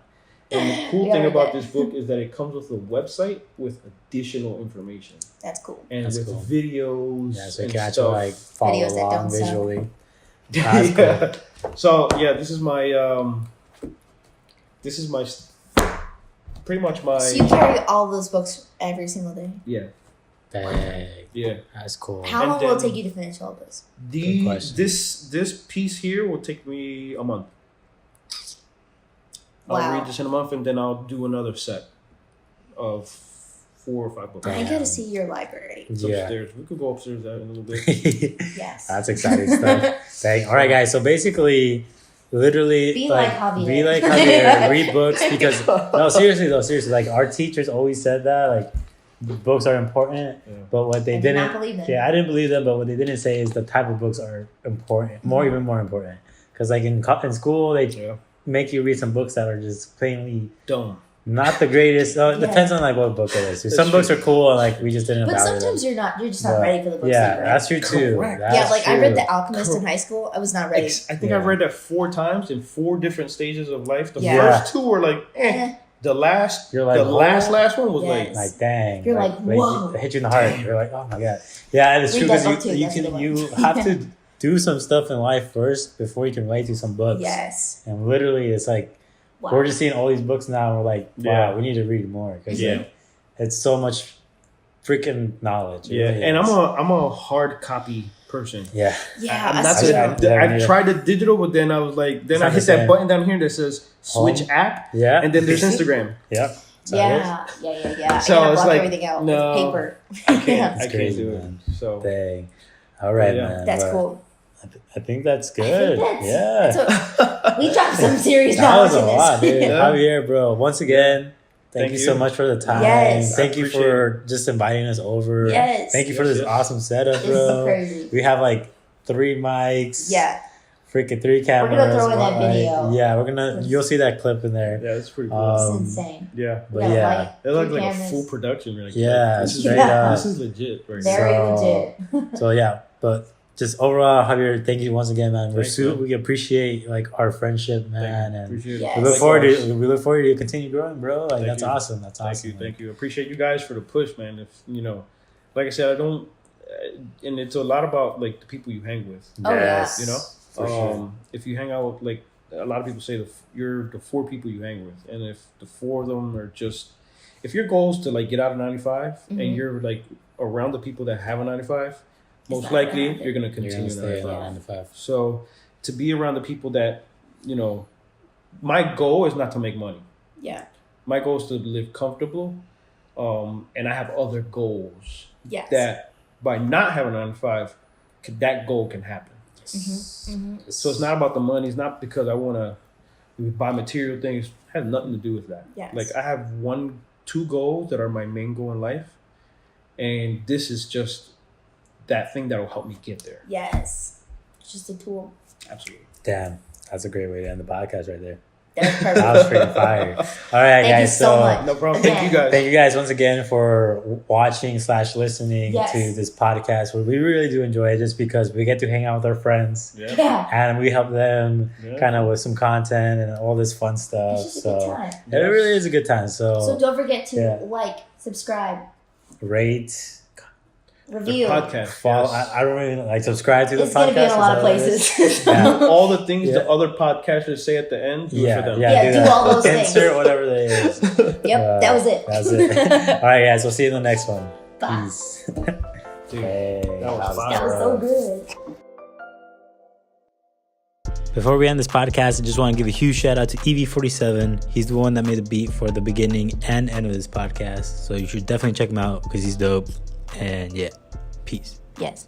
[SPEAKER 3] And the cool thing about this book is that it comes with a website with additional information.
[SPEAKER 2] That's cool.
[SPEAKER 3] And with videos.
[SPEAKER 1] Yeah, so you can actually like follow along visually.
[SPEAKER 3] That's cool. So yeah, this is my pretty much my.
[SPEAKER 2] So you carry all those books every single day?
[SPEAKER 3] Yeah.
[SPEAKER 1] Dang.
[SPEAKER 3] Yeah.
[SPEAKER 1] That's cool.
[SPEAKER 2] How long will it take you to finish all this?
[SPEAKER 3] This piece here will take me a month. I'll read this in a month, and then I'll do another set of 4 or 5 books.
[SPEAKER 2] I gotta see your library.
[SPEAKER 3] It's upstairs. We could go upstairs in a little bit.
[SPEAKER 2] Yes.
[SPEAKER 1] That's exciting stuff. Dang. All right, guys. So basically, literally,
[SPEAKER 2] be like Javier.
[SPEAKER 1] Be like Javier. Read books because seriously, like our teachers always said that like books are important, but what they didn't.
[SPEAKER 2] Not believe them.
[SPEAKER 1] Yeah, I didn't believe them, but what they didn't say is the type of books are important, even more important. Because like in school, they
[SPEAKER 3] Yeah.
[SPEAKER 1] make you read some books that are just plainly
[SPEAKER 3] Dumb.
[SPEAKER 1] not the greatest. It depends on like what book it is. Some books are cool and like we just didn't.
[SPEAKER 2] But
[SPEAKER 1] evaluate
[SPEAKER 2] sometimes
[SPEAKER 1] them.
[SPEAKER 2] you're just not ready for the books.
[SPEAKER 1] Yeah,
[SPEAKER 2] that you read.
[SPEAKER 1] that's true too.
[SPEAKER 3] Correct.
[SPEAKER 1] That's
[SPEAKER 2] like I
[SPEAKER 1] true.
[SPEAKER 2] read The Alchemist in high school. I was not ready.
[SPEAKER 3] I think I've read that 4 times in 4 different stages of life. The
[SPEAKER 2] Yeah.
[SPEAKER 3] first 2 were like, The last,
[SPEAKER 1] You're like,
[SPEAKER 3] the last one was
[SPEAKER 2] Yes.
[SPEAKER 1] like dang.
[SPEAKER 2] You're like, whoa.
[SPEAKER 1] It hit you in the heart. You're like, oh my god. Yeah, and it's
[SPEAKER 2] Read
[SPEAKER 1] true
[SPEAKER 2] that
[SPEAKER 1] because
[SPEAKER 2] book too.
[SPEAKER 1] you
[SPEAKER 2] That's a
[SPEAKER 1] can
[SPEAKER 2] good
[SPEAKER 1] you
[SPEAKER 2] one.
[SPEAKER 1] have to do some stuff in life first before you can relate to some books.
[SPEAKER 2] Yes.
[SPEAKER 1] And literally, it's like
[SPEAKER 2] Wow.
[SPEAKER 1] we're just seeing all these books now. And we're like, wow,
[SPEAKER 3] Yeah.
[SPEAKER 1] we need to read more because
[SPEAKER 3] Yeah.
[SPEAKER 1] it's so much freaking knowledge. It
[SPEAKER 3] Yeah,
[SPEAKER 1] really
[SPEAKER 3] and
[SPEAKER 1] is.
[SPEAKER 3] I'm a hard copy person.
[SPEAKER 1] Yeah.
[SPEAKER 2] Yeah.
[SPEAKER 3] I'm
[SPEAKER 2] I
[SPEAKER 3] not
[SPEAKER 2] see
[SPEAKER 3] a-
[SPEAKER 2] that.
[SPEAKER 3] I've tried the digital, but then I was like, then
[SPEAKER 1] It's
[SPEAKER 3] I
[SPEAKER 1] not
[SPEAKER 3] hit
[SPEAKER 1] the
[SPEAKER 3] that
[SPEAKER 1] same.
[SPEAKER 3] button down here that says switch
[SPEAKER 1] Home.
[SPEAKER 3] app,
[SPEAKER 1] Yeah.
[SPEAKER 3] and then there's Instagram.
[SPEAKER 1] Yep.
[SPEAKER 2] Yeah.
[SPEAKER 3] So
[SPEAKER 2] I gotta
[SPEAKER 3] it's
[SPEAKER 2] block
[SPEAKER 3] like,
[SPEAKER 2] everything out
[SPEAKER 3] no.
[SPEAKER 2] with paper.
[SPEAKER 3] I can't
[SPEAKER 1] It's
[SPEAKER 3] do
[SPEAKER 1] crazy,
[SPEAKER 3] it.
[SPEAKER 1] man.
[SPEAKER 3] So
[SPEAKER 1] Dang. All right,
[SPEAKER 3] Yeah.
[SPEAKER 1] man.
[SPEAKER 2] That's
[SPEAKER 1] Well,
[SPEAKER 2] cool.
[SPEAKER 1] I think that's
[SPEAKER 2] I
[SPEAKER 1] good.
[SPEAKER 2] think that's,
[SPEAKER 1] Yeah.
[SPEAKER 2] that's we dropped some serious
[SPEAKER 1] That
[SPEAKER 2] knowledge
[SPEAKER 1] was a
[SPEAKER 2] in this.
[SPEAKER 1] lot, dude.
[SPEAKER 3] Yeah.
[SPEAKER 1] Javier, bro. Once again, thank
[SPEAKER 3] Thank
[SPEAKER 1] you
[SPEAKER 3] you.
[SPEAKER 1] so much for the time.
[SPEAKER 2] Yes.
[SPEAKER 1] Thank
[SPEAKER 3] I
[SPEAKER 1] you
[SPEAKER 3] appreciate
[SPEAKER 1] for just inviting us over.
[SPEAKER 2] Yes.
[SPEAKER 1] Thank you for
[SPEAKER 3] Yes,
[SPEAKER 1] this
[SPEAKER 3] yes.
[SPEAKER 1] awesome setup,
[SPEAKER 2] This
[SPEAKER 1] bro.
[SPEAKER 2] is crazy.
[SPEAKER 1] We have like 3 mics.
[SPEAKER 2] Yeah.
[SPEAKER 1] Freaking 3 cameras.
[SPEAKER 2] gonna throw in that
[SPEAKER 1] one mic.
[SPEAKER 2] video.
[SPEAKER 1] Yeah, we're gonna. You'll see that clip in there.
[SPEAKER 3] yeah, that's pretty cool.
[SPEAKER 2] It's
[SPEAKER 1] Um,
[SPEAKER 2] insane.
[SPEAKER 3] Yeah,
[SPEAKER 1] But
[SPEAKER 2] We got a
[SPEAKER 1] yeah,
[SPEAKER 2] light,
[SPEAKER 3] it looked
[SPEAKER 2] 3
[SPEAKER 3] like a
[SPEAKER 2] cameras.
[SPEAKER 3] full production. Like,
[SPEAKER 1] Yeah,
[SPEAKER 3] this is
[SPEAKER 1] straight
[SPEAKER 2] up.
[SPEAKER 3] This is legit. Right
[SPEAKER 2] Very
[SPEAKER 1] So-
[SPEAKER 2] legit.
[SPEAKER 1] so yeah, but just overall, Javier, thank you once again, man.
[SPEAKER 3] Thanks, man.
[SPEAKER 1] We appreciate like our friendship, man, and
[SPEAKER 3] Appreciate
[SPEAKER 2] Yes.
[SPEAKER 1] we look forward to continue growing, bro. Like
[SPEAKER 3] Thank
[SPEAKER 1] that's
[SPEAKER 3] you.
[SPEAKER 1] awesome. That's
[SPEAKER 3] Thank
[SPEAKER 1] awesome.
[SPEAKER 3] you,
[SPEAKER 1] man.
[SPEAKER 3] thank you. Appreciate you guys for the push, man. If like I said, I don't, and it's a lot about like the people you hang with.
[SPEAKER 2] Oh, yeah.
[SPEAKER 1] Yes,
[SPEAKER 3] You know,
[SPEAKER 1] for sure.
[SPEAKER 3] if you hang out with, like a lot of people say, you're the 4 people you hang with, and if the 4 of them are just, if your goal is to like get out of 95,
[SPEAKER 2] Mhm.
[SPEAKER 3] and you're like around the people that have a 95, most
[SPEAKER 2] not
[SPEAKER 3] likely
[SPEAKER 2] gonna happen.
[SPEAKER 3] you're gonna
[SPEAKER 1] You're
[SPEAKER 3] continue
[SPEAKER 1] gonna stay
[SPEAKER 3] 95.
[SPEAKER 1] on 9 to 5.
[SPEAKER 3] So to be around the people that, my goal is not to make money.
[SPEAKER 2] Yeah.
[SPEAKER 3] My goal is to live comfortable, and I have other goals
[SPEAKER 2] Yes.
[SPEAKER 3] that by not having a 9 to 5, that goal can happen.
[SPEAKER 2] Mm-hmm.
[SPEAKER 3] So it's not about the money. It's not because I want to buy material things. It has nothing to do with that.
[SPEAKER 2] Yes.
[SPEAKER 3] Like I have 2 goals that are my main goal in life, and this is just that thing that will help me get there.
[SPEAKER 2] Yes. It's just a tool.
[SPEAKER 3] Absolutely.
[SPEAKER 1] Damn, that's a great way to end the podcast right there.
[SPEAKER 2] That was perfect.
[SPEAKER 1] That was freaking fire. All right,
[SPEAKER 2] Thank you
[SPEAKER 1] guys.
[SPEAKER 2] so much.
[SPEAKER 3] No problem.
[SPEAKER 2] Again.
[SPEAKER 3] Thank you guys.
[SPEAKER 1] Thank you guys once again for watching / listening
[SPEAKER 2] Yes.
[SPEAKER 1] to this podcast. We really do enjoy it just because we get to hang out with our friends
[SPEAKER 3] Yeah.
[SPEAKER 2] Yeah.
[SPEAKER 1] and we help them
[SPEAKER 3] Yeah.
[SPEAKER 1] kind of with some content and all this fun stuff.
[SPEAKER 2] It's just a good
[SPEAKER 1] So
[SPEAKER 2] time.
[SPEAKER 1] it really is a good time.
[SPEAKER 2] So don't forget to
[SPEAKER 1] Yeah.
[SPEAKER 2] like, subscribe,
[SPEAKER 1] rate,
[SPEAKER 2] review.
[SPEAKER 3] The podcast.
[SPEAKER 1] follow.
[SPEAKER 3] Yes.
[SPEAKER 1] I don't really like subscribe to the
[SPEAKER 2] It's
[SPEAKER 1] podcast.
[SPEAKER 2] gonna be in a lot of
[SPEAKER 1] is that what it is?
[SPEAKER 2] places.
[SPEAKER 1] Yeah.
[SPEAKER 3] All the things
[SPEAKER 1] Yeah.
[SPEAKER 3] the other podcasters say at the end, do it for
[SPEAKER 1] Yeah,
[SPEAKER 3] them.
[SPEAKER 2] Yeah, do
[SPEAKER 1] that.
[SPEAKER 2] all those things.
[SPEAKER 1] Insert whatever that is.
[SPEAKER 2] Yep, that was it.
[SPEAKER 1] That's it. All right, guys. We'll see you in the next one.
[SPEAKER 2] Bye.
[SPEAKER 1] Peace.
[SPEAKER 3] Dude,
[SPEAKER 1] Hey,
[SPEAKER 3] that was fire.
[SPEAKER 2] That was so good.
[SPEAKER 1] Before we end this podcast, I just want to give a huge shout out to EV47. He's the one that made the beat for the beginning and end of this podcast. So you should definitely check him out because he's dope. And yeah, peace.
[SPEAKER 2] Yes.